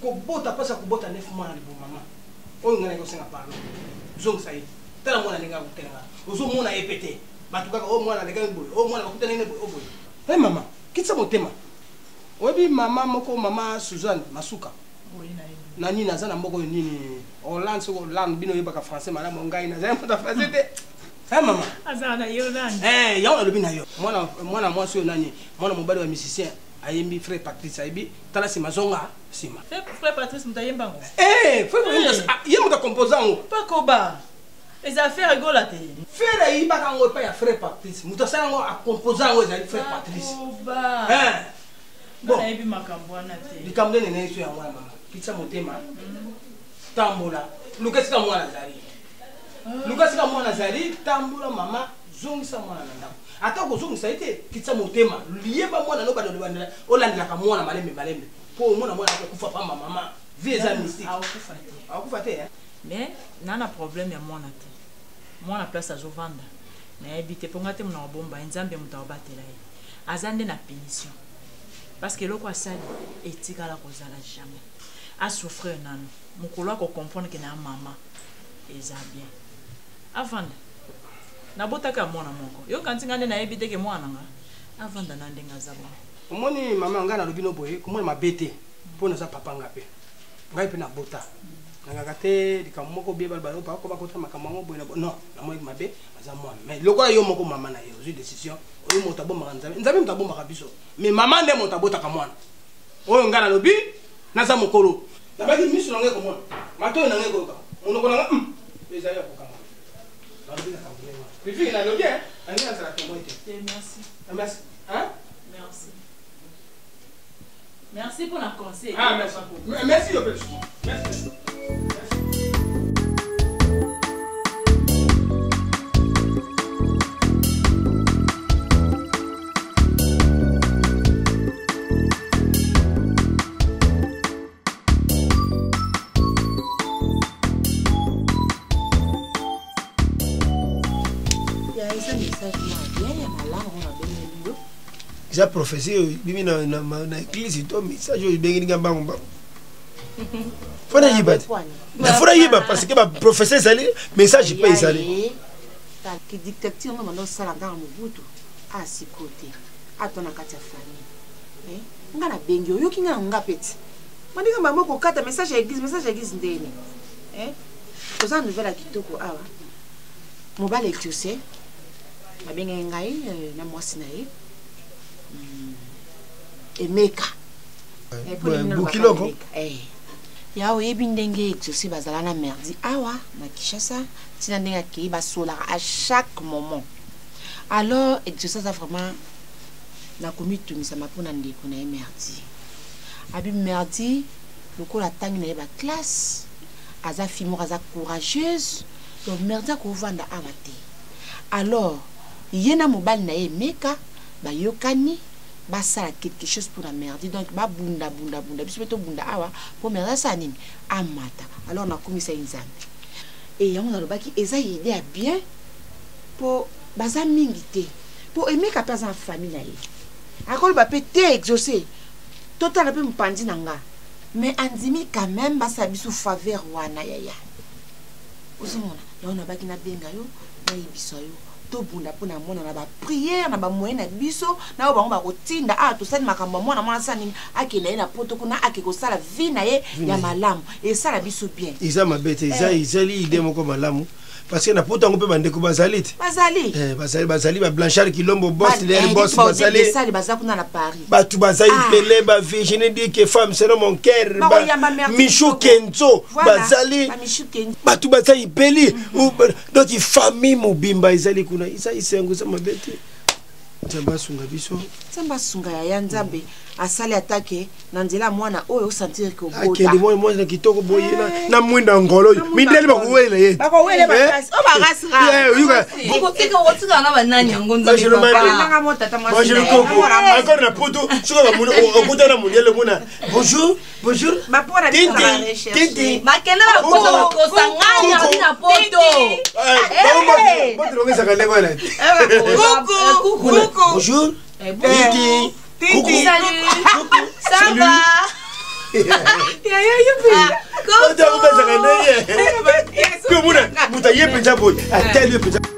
Kubota pasa kubota nefu mwana libu mama. Oyo ngana yosenga palo. Zongi sai. Tala mwana lenga kutenga. Ozo mwana epete. Batukaka o mwana lenga ngboy. O mwana bakutana nene boy oboy. Hey mama, kitsa motema. Obi mama moko mama Suzanne Masuka. Nani nazana mboko nini? Hollande so Hollande bino yebaka français malamu ngai nazana mota français te. Hey mama. Azana Hollande. Yaona lobi na yo. Mwana mwasi yo nani? Mwana mobali wa musicien. Ayembi frère Patrice Aibi tala sima zonga sima frère Patrice mutayemba ngo frère Patrice yemu da composant pas koba les affaires rigolate frère Aiba kango pa ya frère Patrice mutasala ngo a composant ngo za frère Patrice koba bon aibi makambo na te likambo ne neso ya mwana mama kitsa motema tambola lukasika mwana zari tambola mama zongisa mwana ndako ata kozongisa ite kitsa motema liyeba mwana no bado bandela olandela ka mwana malembe pour mon amour akufa pa maman vie eza mystique akufa te mais nana problème ya mwana te mwana place azovanda na habité ponga te mona bomba nzambe muta obatela ye azande na pénition parce que loko asali etikala kozala jamais a souffrir nano mukolo ko comprendre que na mama eza bien avanda na botaka mwana moko yo kanti ngande na habité ke mwana nga avanda na ndenga zabo omoni mama ngana lobino boye komona mabete pona za papa ngape ngai pe na bota ngaka te likamoko be balbalo pa ko bakota makamamo boye non na moi mabe aza mwana mais lokola yo moko mama na yo ozwi décision oyo moto abomaka nzambe moto abomaka biso mais mama nde moto abotaka mwana oyo ngana lobi naza mokolo nabaki miso na ngai komona matoyo na ngai koyoka monoko na ngai eza ya kokanga nalobi na kambulema pifi na lobi angi nazala témoin te merci merci hein merci merci pour la conseil merci yo pele merci J'ai prophétie, bimi na église, toi, message, je vais gagner un banc. Faut y battre. Faut y battre parce que ma prophétie, ça allait, message, pas y aller. Que dictature, on a ça dans le bout, à six côtés, à ton akatia famille. On a la bengo, yo qui n'a un gapet. On dit que maman, qu'on cata message à l'église, ndéni. Aux ans nouvelle à Kitoko, ah, mon bal est sais. Ma benga ngai, na moi sinaï. Emeka bukiloko yawe ebindenge exaucé bazala na merdi awa na Kinshasa tina ndenga ki basola à chaque moment alors exaucé ça vraiment na comité misa mapona ndeko na merdi abi merdi lokola tangi na ba classe aza fimo aza courageuse donc merdi ko vanda amate alors yena mobali na Emeka ba yokani basala quelque chose pour la merde donc ba bunda biso to bunda awa pour merde ça nini amata alors na komisa nzambe et yango na lobaki eza idée à bien pour baza mingité pour aimer ka pesa en famille na ye akolo ba pété exaucé total pe mpandi nanga mais andimi quand même basa biso faveur wana yaya ozomona yango na baki na benga yo na yibiso yo to bunda pona mona na ba prière na ba moyen na biso na ba ngoma kotinda to sali makambo mona mona sani akela na poto kuna akeko sala vie na ye ya malamu et sala biso bien isa mabete isa li idée moko malamu parce que na poto ngo pe bandeko bazali bazali ba Blanchard Kilombo boss les boss bazali sali bazakuna na Paris ba tu bazali pelé ba Virginie dit que femme c'est mon cœur Michou Kenzo bazali ba tu bazali peli donc famille mobimba izali kuna isa isengo sa mabete Nzamba sunga biso Nzamba sunga ya nzambe asali atake na nzela mwana oyo sentir ko bota akeli moi na kitoko boyena na mwinda ngolo mindeli bakuwele ye bakowele bakasi o bakasira boko teka wotsika na bananya ngonzo nga mota ta moi je le coco encore na poto suka ba muna okuta na munele muna bonjour ba pora titi makena ba ko sanganya na poto bonjour ngeza kale bana coucou bonjour titi coucou salut ça va ya yupi ko ta ko beza kale ko muna muta yepe jabo atel yepe jabo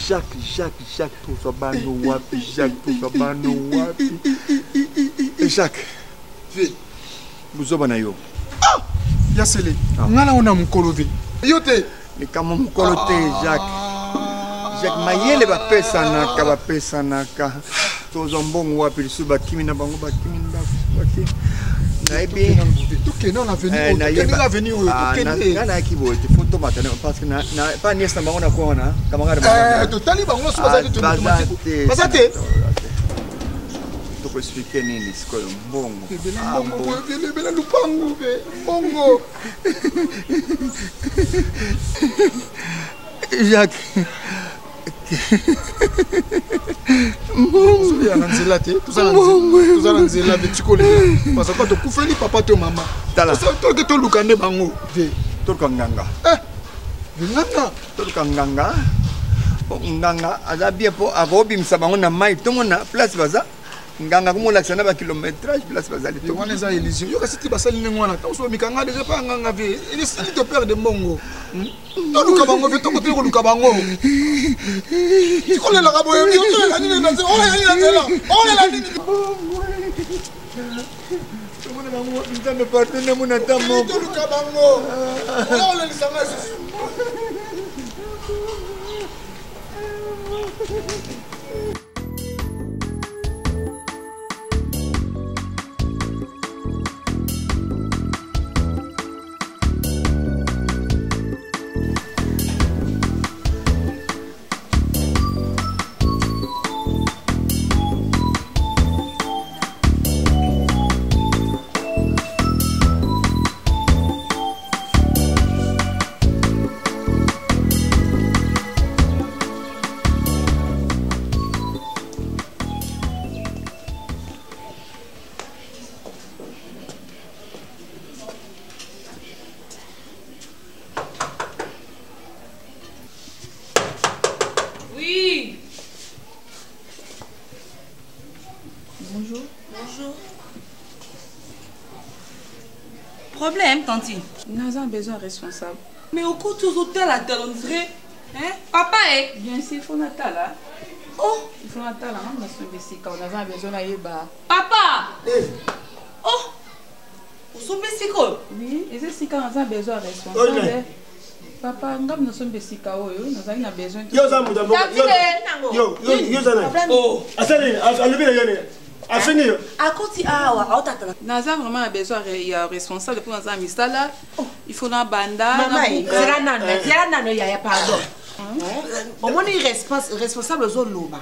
Jacques, tout ça bano wapi, Jacques, tout ça bano wapi. Jacques, buzoba na yo. Ah, yasele. Ngala ona mukolote. Yote. Ni kama mukolote Jacques mayele ba pesa naka. Tozo mbongo wapi suba kimi na bango ba kimi na baki. Naibi tuke non l'avenir na kibo te photo matana parce que na pas niesta bango na kona camarade totali bango so bazate to ko expliquer nini sikoyo mbongo bela lupango be bongo Jacques. Parce que quand tu coupes papa et maman, tu as le bango. Nganga azabi po akobi msabango na mai tongo na place baza nganga komola sana ba kilométrage place baza li wana eza illusion yo kasi ti basali ngwana ta so mikanga déjà pas nganga vie il est de perdre de mongo to luka bango vie to ko tiko luka bango ti ko le la kabo yo to la ni na se o ya ni na zela o la ni mona bango nzambe pardonne mona tamo to luka bango o la lisanga Problème, tantine. Nous avons besoin de responsable. Mais au cours de hôtel à tel, on dirait. Hein? Papa est. Bien sûr, il faut Natal là. Oh! Il faut Natal là, on a besoin de Yeba. Papa! Oh! Vous sommes Bessiko? Oui, et c'est si quand on a besoin de responsable. Papa, nous sommes Bessika, nous avons besoin de. À côté, nous avons vraiment besoin de responsable pour nous amistal là. Il faut un banda. Maman, c'est la nana, il y a pardon. Au moins il responsable aux loba.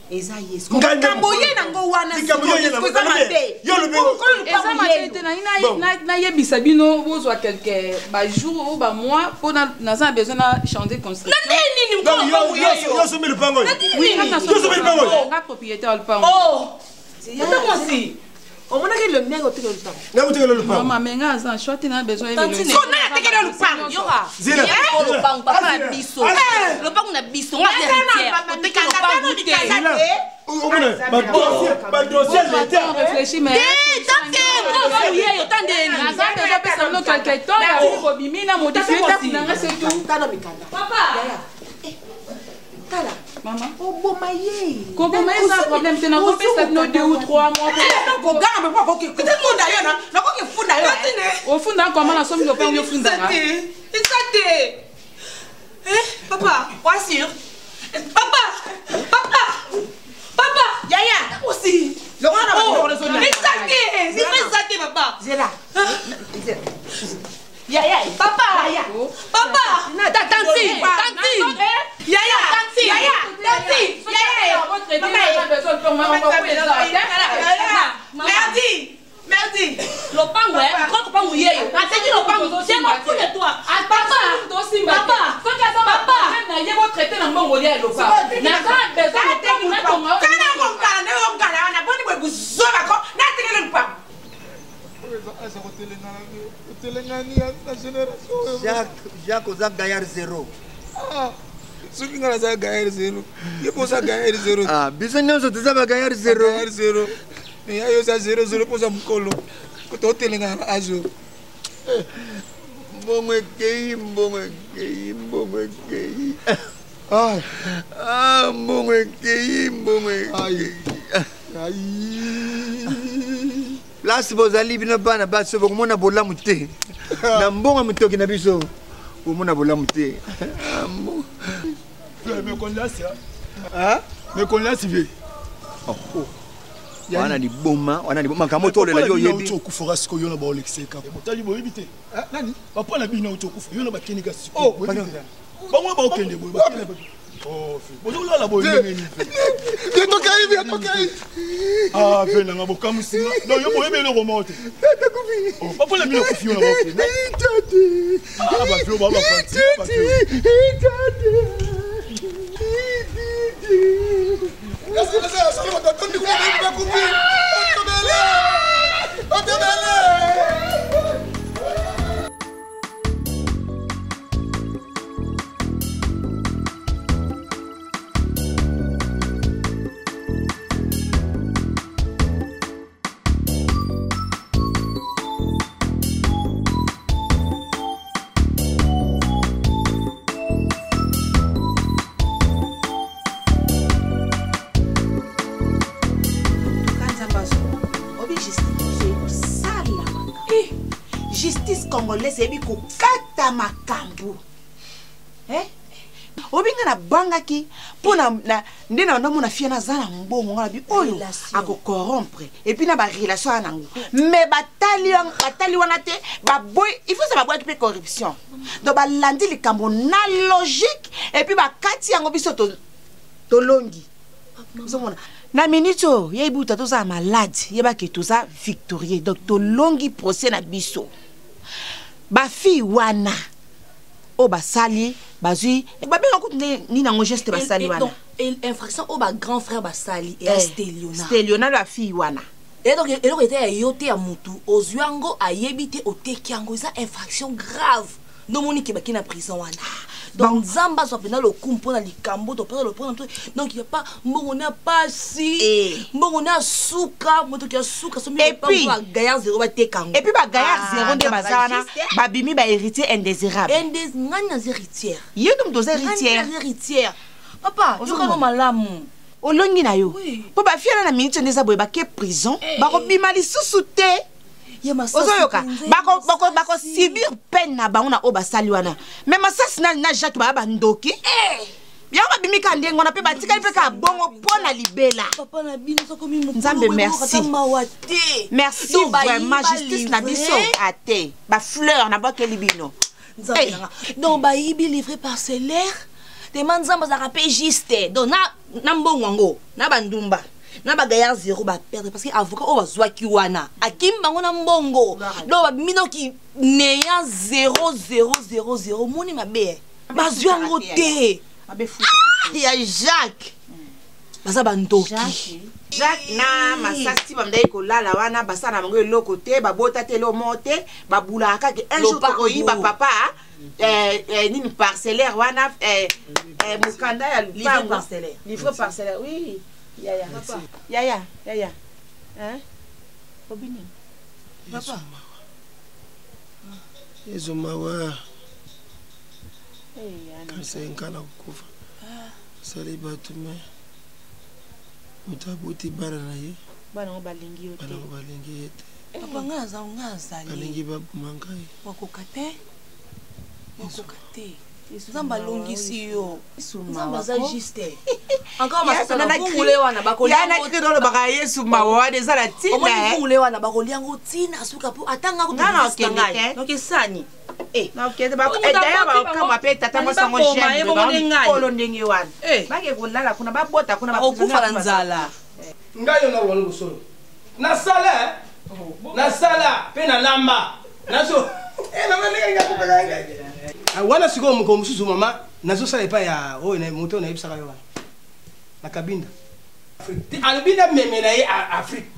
Eza yes. Kamboye nango wana. Na yebisa bino bozwa quelques jours ou mois pour naza besoin de changer construction. Yo sommes le pango. Oui, yo sommes le pango. La propriétaire le pango. Oh. C'est moi aussi. Au moins que le mien au télé le temps. Maman, mais nga za choix tu as besoin de le. So na tekele le pango. Yora. Zela. Le pango papa na biso. Le pango na biso. Nga héritière. Tekele le pango. Réfléchis, mais. Maman, oh bon maïe. Comment est-ce un problème? Tu n'as pas fait 2 ou 3 mois. Au fond, comment la somme de pain au fond d'un. Papa, quoi sûr? Papa, Yaya, aussi. Le roi n'a c'est vrai, papa. Zéla. Yaya, papa. Tanti. Yaya, merci. Le pango, quand pango yé. Attends, le pango, c'est moi pour toi. Papa. Na yé votre traité dans mon goliath le pas. Na ça besoin de Jacques oza gaillard zéro. Soki ngana za gaillard zéro. Ye posa gaillard zéro. Ah, biso nyonso toza ba gaillard zéro. Gaillard zéro. Mais ya yo za 0 posa mukolo. Ko to telenga na azo. Mbongo ekei. Ah, mbongo ekei. Place bozali bino bana baso bokomona bolamu te. Na mbongo mutoki na biso. Bomona bolamu te. Mais qu'on l'a ça. Hein? Mais qu'on l'a suivi. Oh. Wana ni boma kamo to le la yo yebi. Tu kufora siko yo na ba olexeka. Motali bo yebite. Nani? Papa na bina uto kufu yo na ba kenika siko. Oh, bango ba okende bo. Oh, bonjour la boy ngeni. Tokai. Ah, vena ngabo kamusi. Non, yo boye le remonte. Oh, papa la bina kufu yo na ba okende. Ah, ba fio ba fanti. justice congolaise ebi kokata makambo. Obinga na bangaki pona na ndena ndo mona fia na zana mbongo ngala bi oyo ako corrompre et puis na ba relation anango mais batali wana te ba boy il faut ça ba boy pe corruption donc ba landi likambo na logique et puis ba kati yango biso to longi zomona na minito yebuta to za malade yeba ke to za victorieux donc to longi procès na biso ba fi wana o basali bazui ba bien ko ni na geste basali wana infraction o ba grand frère basali et Steliona la fille wana et donc elle était yote ya mutu ozuango ayebite otekiango ça infraction grave no monique ba kina prison wana donc zamba so pena le kumpo na likambo to pena le prendre donc il y a pas mbongona pasi mbongona suka moto ki suka so mi pas ba gaillard zéro ba tekango et puis ba gaillard zéro de bazana ba bimi ba héritier indésirable ngana héritière yedum doza héritière papa yo ka malamu olongi na yo po ba fiana na minute ndeza boye ba ke prison ba ko bima lisusu te ozoyoka bako subir peine na bango na oba saliwana même masasi na Jacques ba bandoki yaka bimika ndengo na pe batika pe ka bongo pona libela papa na bino sokomi mutu nzambe merci vraiment justice na biso ate ba fleur na ba kelibino nzambe donc ba ibi livré parcellaire demande nzambe za rapé juste donc na mbongo ngo na bandumba na ba gaillard zéro ba perdre parce que avocat o bazwa ki wana akimbango na mbongo do ba minoki neya 0000 moni mabe bazwa ngo te mabe futa ya Jacques baza bandoki Jacques na masasi bamdai ko lala wana basana bango eloko te babota te lo mote babulaka ke un jour ko yiba papa nini parcellaire wana mukanda ya livre parcellaire oui Yaya, papa. Yaya. Hein? Obini. Papa. Yezumawa. Ana. C'est un kana kufa. Sali batume. Utabuti bara na ye. Bana balingi yote. Bana balingi yote. Papa ngaza ali. Balingi babu mangai. Wakokate. Zamba longisi yo. Zamba za juste. Encore masasa na kungule wana bakolia. Yana kiro lo baka Yesu mawa de za la tina. Omoni kungule wana bakolia ngo tina suka po atanga ko tina. Donc sani. Na okende ba daya ba kama pe tata mo sango jembe ba kolo ndenge wana. Bake kolala kuna ba bota kuna ba okufa nzala. Ngayo na wona busolo. Na sala pe na lamba. Nazo mama nenga kupanga. Wana siko mko mususu mama nazo sala pa ya oyo na moto na ibisaka yo na kabinda Afrique albina meme na Afrique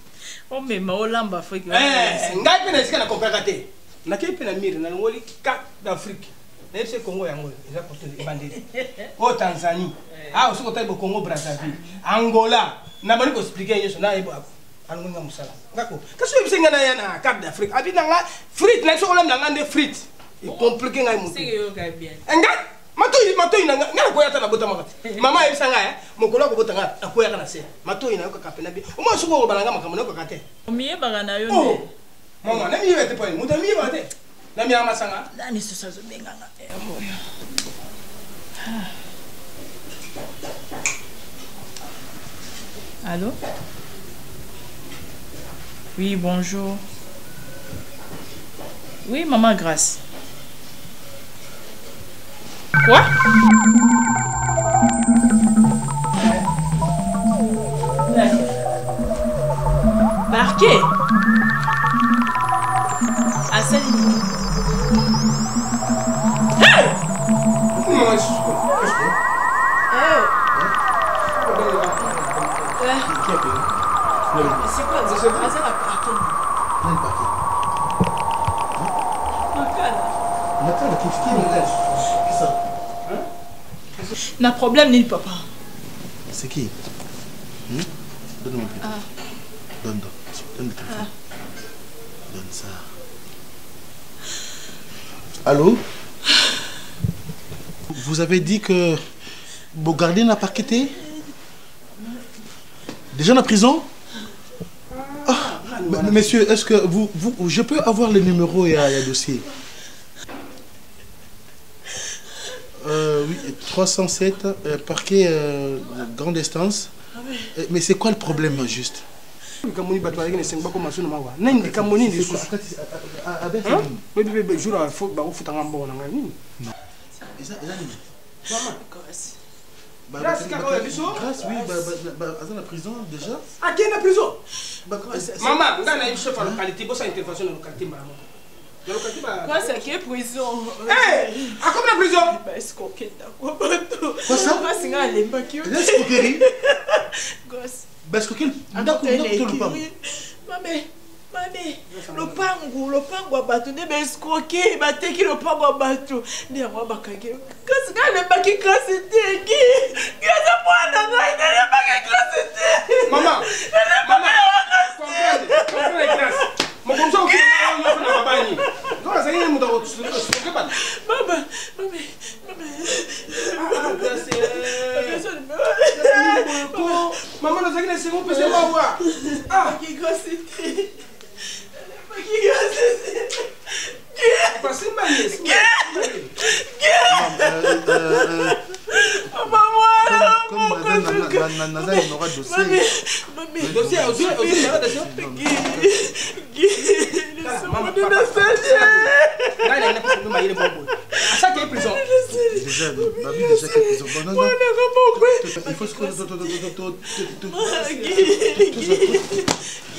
o mema olamba Afrique ngai pe na sika na comprendre te na kepe na mire na ngoli ka d'Afrique na ese Congo yango eza porte bandeli o Tanzanie usiko taibo Congo Brazzaville Angola na bani ko expliquer yeso na ebo anu nga musala ngako kaso ibisenga na ya na Cap d'Afrique abina nga frite na so olamna ngande frite et compliqué ngai mutu bien nga matoi na nga ko yata na bota makati mama ebisanga mokolo ko bota nga akoya kana se matoi na yoka kapena bi o mo suko balanga makamona ko kate omiye bagana yo ne mama na mi yete point mutu mi yete na mi amasanga nani sosa zo benganga Allô? Oui, bonjour. Oui, maman Grâce. Quoi? Marqué? À celle c'est quoi? C'est la parking. N'a problème ni papa. C'est qui? Donne-moi un peu. Donne le téléphone. Donne ça. Allô? Vous avez dit que Bogardé n'a pas quitté? Déjà en prison? Messieurs, est-ce que je peux avoir le numéro et le dossier? Oui, 307, parquet grande instance. Mais c'est quoi le problème juste? Grâce, oui, dans la prison déjà. Ah, qui est la prison? Maman, on a eu chef à la localité, bosse à intervention dans la localité. Quoi, c'est qui est prison? Hé! À combien de prison? Bah, est-ce qu'on est d'accord? Quoi ça? L'escroquerie? Gosse. Bah, escroquerie? D'accord, Mame, lopango abatu nde escroquer bateki lopango abatu nde yango bakage kasi nalembaki klase teki kaza mwana ngai nalembaki klase te mama comprendre classe mokomsa okina na babani donc ça y est muta escroquer pas mama maman nazaki na sengo pese mawa ah ki klase te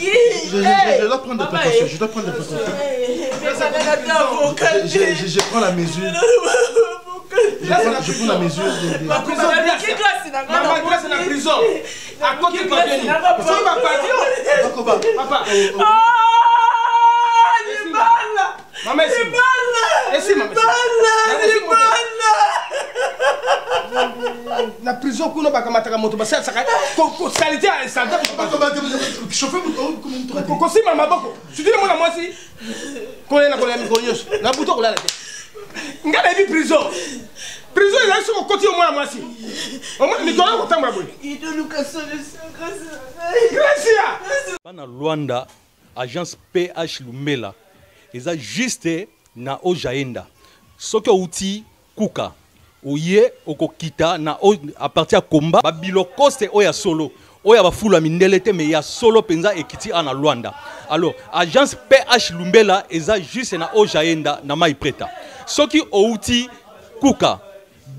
Je dois prendre des précautions. Je prends la mesure. Je prends la mesure. Ma prison, maman, grâce à la prison. À côté de papa. Maman, la prison qu'on a pas kamata moto ba ça qualité à standard chauffeur comment si maman boko tu dis moi moi si qu'on est la bouton ko la tête ngala bi prison il a sur côté moi si au moins ni dola ko tamba boy il donne une solution Gracia bana Luanda agence PH Lumbela eza juste na Ojaenda soki outi kuka oye okokita na a partir ya komba babilo koste oya solo oya bafula mindele te mais ya solo penza ekiti ana Luanda. Alors agence PH Lumbela eza juste na Ojaenda na mai preta soki outi kuka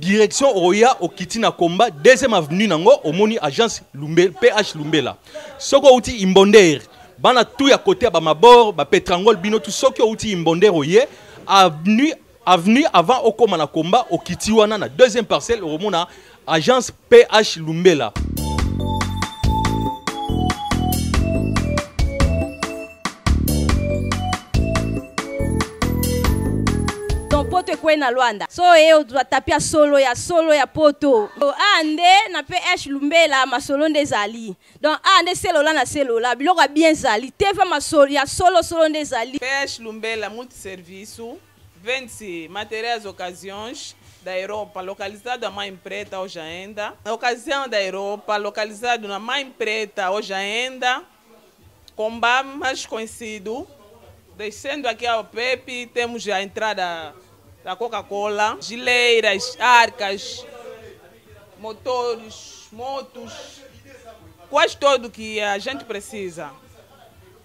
direction oya okiti na komba deuxième avenue nango omoni agence Lumbela PH Lumbela soki outi Imbonder bana tout ya côté ba mabor ba Petrangol bino tout soki outi Imbonder oye avenue avant okoma na komba okiti wana na deuxième parcelle omona agence PH Lumbela. Poto kwe na Luanda so tapia solo ya poto ande na PH Lumbela masolo nde zali donc ande selola na selola biloko bien zali tefa masolo ya solo nde zali PH Lumbela multi serviço vende materiais ocasiões da Europa localizado na Mãe Preta Ojaenda na ocasião da Europa localizado na Mãe Preta Ojaenda Comba mais conhecido descendo aqui ao Pepe temos a entrada da Coca-Cola, geleiras, arcas, motores, motos, quase tudo que a gente precisa.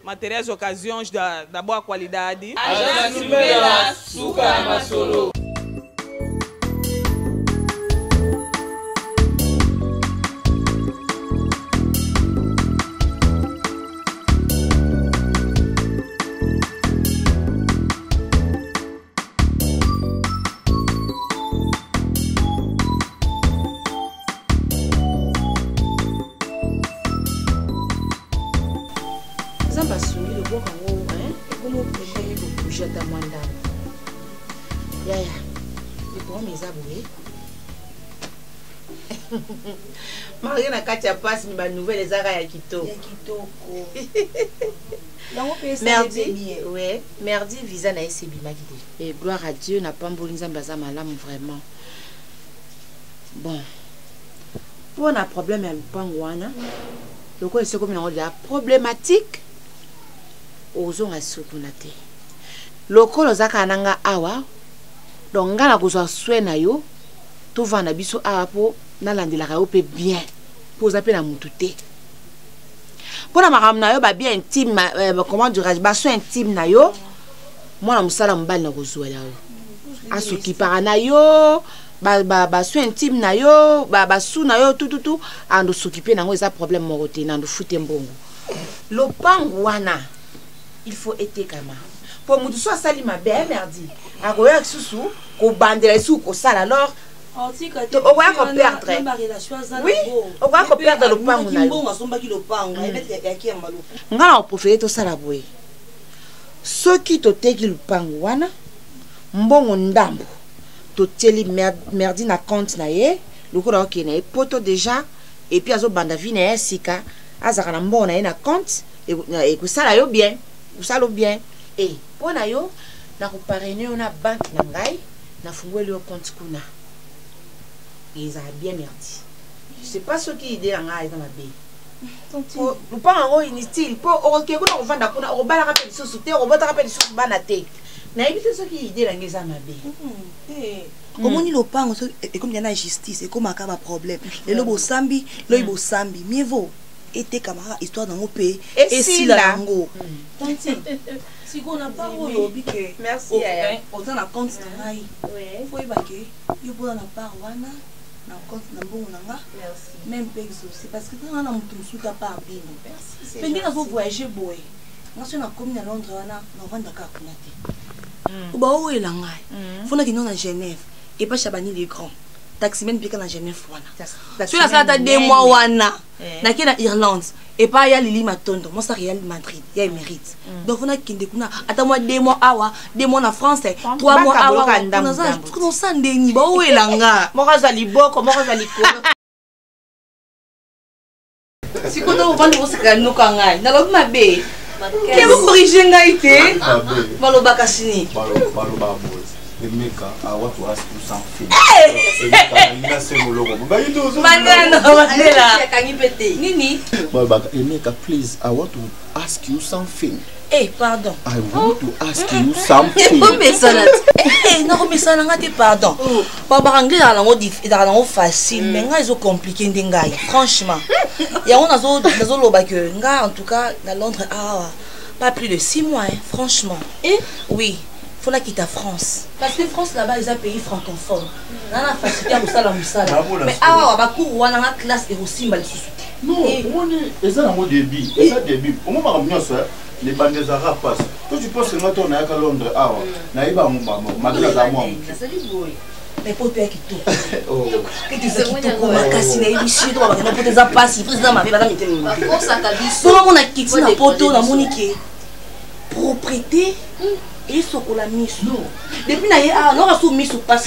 Materiais e ocasiões da boa qualidade. Agência Lumbela, Suca Masolo. Marie na kati ya passe ni ba nouvelle ezaka ya kitoko. Merdi, ouais, merdi visa na SB makide. Et gloire à Dieu n'a pas mboli nzambe za malamu vraiment. Bon. Pour un problème ya lupango wana. Loko ese comme na problématique. ozonga sukuna te lokolo zaka nanga awa donc ngana kozwa soin na yo tovanda biso awa po nalandelaka yo pe bien po oza pe na mutu te mpona makambo na yo babien intime comment dirais-je baso intime na yo mwana mosala mobali na kozwela yo asokipaka na yo baso intime na yo basu na yo tututu ando sokipe nango eza problème moko te nando fute mbongo lopango wana il faut etekama po mutu so asali mabe merdi akoya lisusu kobandela lisusu kosala alors okoya koperdre oui okoya koperdre lopango na yo nga na oprofere tosala boye soki toteki lopango wana mbongo ndambo toteli merdi na compte na ye lokola okende na ye poto déjà et puis azobanda vi na ye sika azaka na mbongo na ye na compte ekosala yo bien osala bien e mpo na yo nakoparene yo na banke na ngai nafungweli yo compte kuna ezala bien merdi je sais pas soki ide na ngai eza mabe lupango yango inutile mpo okoke kuna kovanda kuna okobalaka mpe lisusu te okobotaka mpe lisusu bana te nayebi te soki ide nange eza mabe omoni lopango ekomi na justice ekomaka baproblème lelo bosambi loyi bosambi mieux vaut etekamaka histoire nango mpe esila yango sikoyo na bango olobi ke oza na compte na ngai fo oyebake yo mpona na part wana na compte na mbongo na nga même mpe exaucé parce que tanga na moto mosusu ta part bino mpe nde nazovoyage boye nga so nakomi na Londres wana navandaka kuna te baoyela ngai fo nakende na Genève epa Chabani les grands taximen mpeka na Genève wana so nasala ta 2 mois wana nake na Irlande epa ya Lili Matondo mosa Real Madrid ya émérite donc fo nakende kuna ata moi 2 mois awa 2 mois na France 3 mois awa naza ndeni baoyela nga moko azwa liboko moko azwa likolo sikoyo ovandi koseka noka ngai nalobi mabe ke bokorige ngai te balobaka sini Emeka, I want to ask you something. Emeka, please, I want to ask you something. Hey, pardon. I want to ask you something. Pardon. Papa anglais dans facile, mais nga ils compliqué ndengai. Franchement. Ya on nazo loba que nga en tout cas dans Londres pas plus de 6 mois franchement. Oui. Faut la quitter France parce que France là-bas ils ont pays francophone na facilité à musala mais awa ba cour wana na classe et aussi mbali susu non on est ça dans début ça début au moment où ça les bandes arabes passent toi tu penses que moi on est à Londres awa na iba madela za moi mais pour toi qui tout que tu sais qui tout comme kasi na ibishi to ba na pour tes passe président ma ba na miteni on ça kabiso pour mon akiti na poto na monike propriété et ce qu'on a mis sous depuis on aura soumis sous passe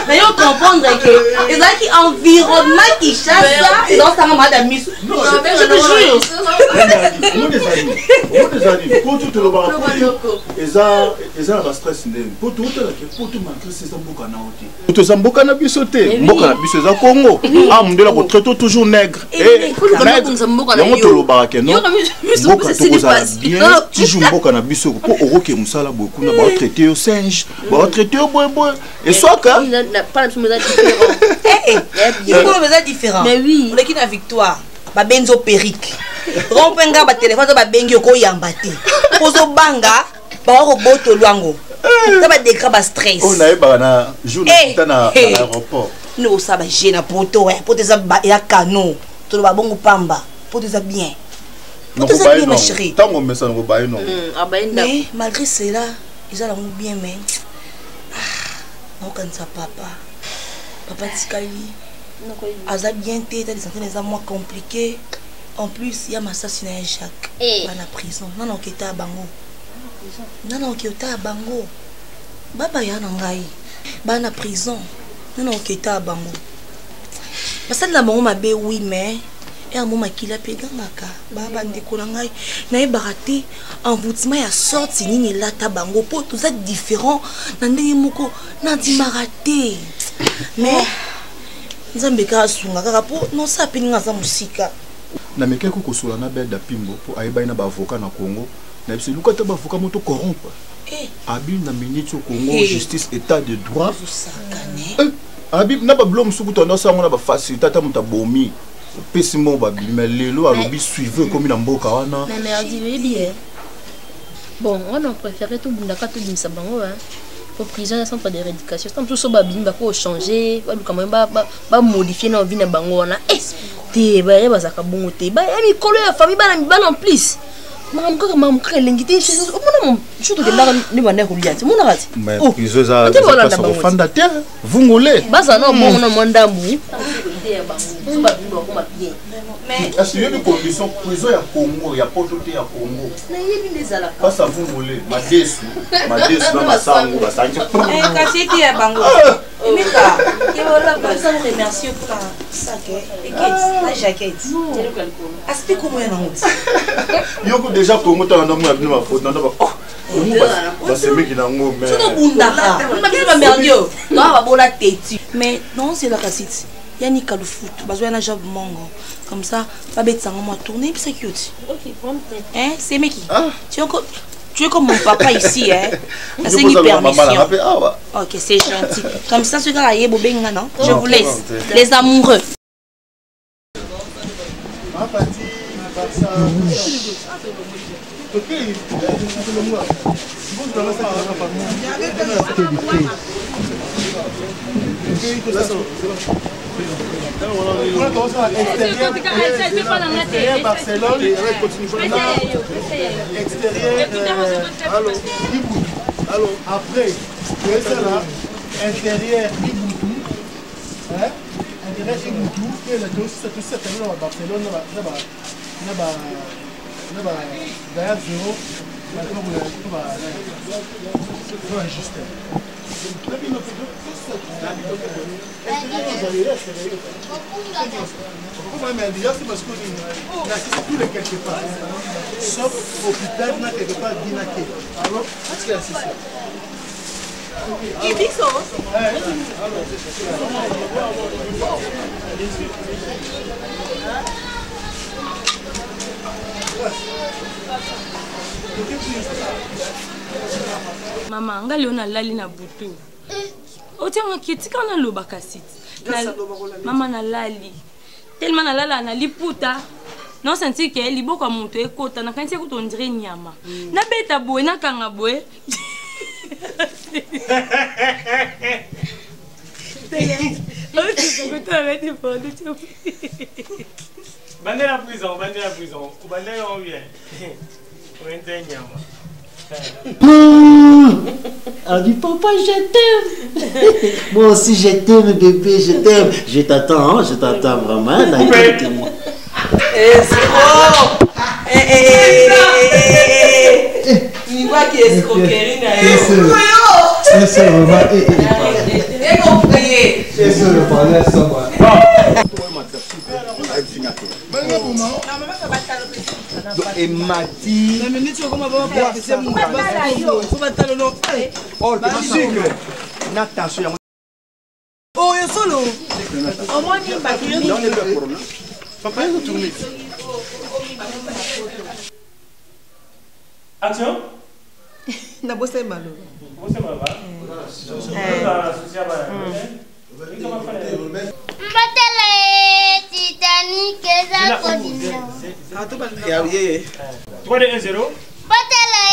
d'ailleurs comprendre que les gens qui environnement qui chassent ça dans sa madame mis je te jure pour tout le monde et ça va stress pour tout malgré ces zamboka na oti tout zamboka na bisoté mboka na biso za Congo ah mundela ko traiter toujours nègre et nègre to lo barake non mboka to za bien toujours mboka na biso ko oroke musala beaucoup na ba traiter au singe ba traiter au boy et soit que pas différent mais oui on est qui na victoire ba benzo perique rompenga ba téléphone ba bengi ko yamba te pozo banga ba ko boto lwango ça va décra ba stress on a ba na jour na aéroport no ça ba gêne poto poto ça ba ya canon to ba bongo pamba poto ça bien poto ça bien ma chérie tango mesa ngo ba non mais malgré cela ils ont bien mais non quand ça papa tikali aza bien té t'as des centaines de mois compliqués en plus il y a assassinat Jacques dans la prison non qui était à bango non qui était à bango baba ya nangai ba na prison non qui était à bango parce que la bango mabe oui mais et à moment qu'il a payé ngaka baba ndeko nangai na e baraté envoûtement ya sorti nini la tabango po tout ça différent na ndenge moko na di maraté mais nzambe ka sunga kaka po non ça peninga za musika na meke ko kosola na beda pimbo po ayeba ina ba avocat na Congo C'est le cas de l'avocat moto corrompre. Habib na minute au Congo, justice, état de droit. Habib n'a pas blâme sous ton os, on a pas facilité à mon tabomi. Pessimo babi, mais les lois à l'objet suivent comme une mboka. Mais merci, bien. Bon, on a préféré tout le monde à tout le monde. Pour prison, un centre de rééducation. C'est comme tout ça, il faut changer, il faut modifier nos vies. Il faut la famille, en plus. Maman, quand maman crée l'ingité, je suis tout de là, les manières où il y a. Mon arrêt. Mais prison, ça c'est fondateur. Vous moulez. Baza non, mon mandamou. Mais est-ce qu'il y a des conditions prison à Congo, il y a pas tout à Congo. Pas ça vous moulez. Ma déçu, non ma sango, ma sango. Eh, caché qui est bango. Mika, il va là pour ça vous remercier pour ça que la jaquette. Aspect comment est en Yoko déjà Congo t'as un homme à venir ma faute, non pas. C'est mec qui n'a ngom. Mais non, c'est la cassette. Yannick a le foot, besoin job mongo. Comme ça, pas bête ça on tourner puis c'est cute. OK, prends peut-être. Hein, c'est mec. Tu es comme mon papa ici hein. C'est une permission. OK, c'est gentil. Comme ça ce gars est bobenga non. Je vous laisse. Les amoureux. Alors, après, ça là, intérieur Iboutou, intérieur Iboutou, et la dose, c'est tout ça, c'est à Barcelone, d'ailleurs, zéro, c'est parce qu'on assiste tous les quelque part, sauf hôpital, n'a quelque part dinaqué. Alors, est-ce qu'il y a assisté? Il dit ça. Maman, ngali on a lali na butu. Otianga kitika na loba kasiti. Maman na lali. Tellement na lala na liputa. Non senti que liboko muntu ekota na kanti ko tondire nyama. Na beta boye na kanga boye. Bandez la prison. Ou bandez on vient. On est nyama. Elle dit papa je t'aime. Moi aussi je t'aime bébé, je t'aime. Je t'attends vraiment. Moi. C'est bon. Il voit qu'il est escroquerie d'ailleurs. C'est vraiment. Et qu'on prie. C'est le palais ça va. Et Mati. Oh, il est solo. Au moins, il va Action. Na bosse malo. Mbatele Titanic za kodina. Quoi de 1-0? Mbatele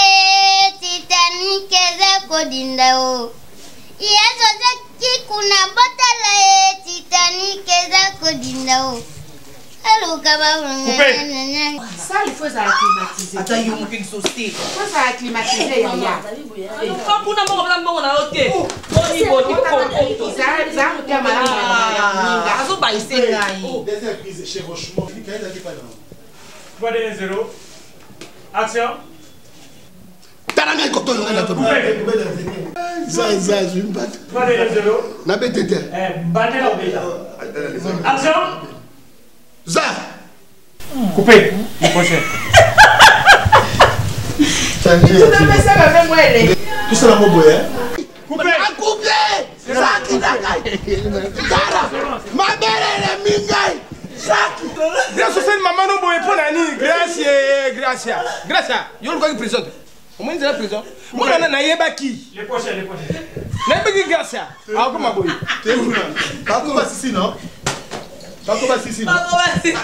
Titanic za kodina o. Yeso za kikuna mbatele Titanic za kodina o. Allô, Kababanga. Ça, il faut ça acclimatiser. Attends, il y a une société. Il faut ça acclimatiser. Quand on a mon blanc, on a ôté. On y va, Quoi de 1-0? Action. Ça, je me bats. Quoi de 1-0? La bête était. Action. Ça. Coupé. Le prochain. Tout ça, la moboye. Coupé. Coupé. Ça qui n'a pas. Ma mère, elle est mingaï. Ça qui Grâce au fait maman non boy pour nani. Grâce. Yo le quoi prison. Comment il est la prison? Moi na yeba qui? Les prochains. Na yeba grâce. Ah comment boy? T'es où là? Pas comme ici non? Pas comme ici non? Coupé.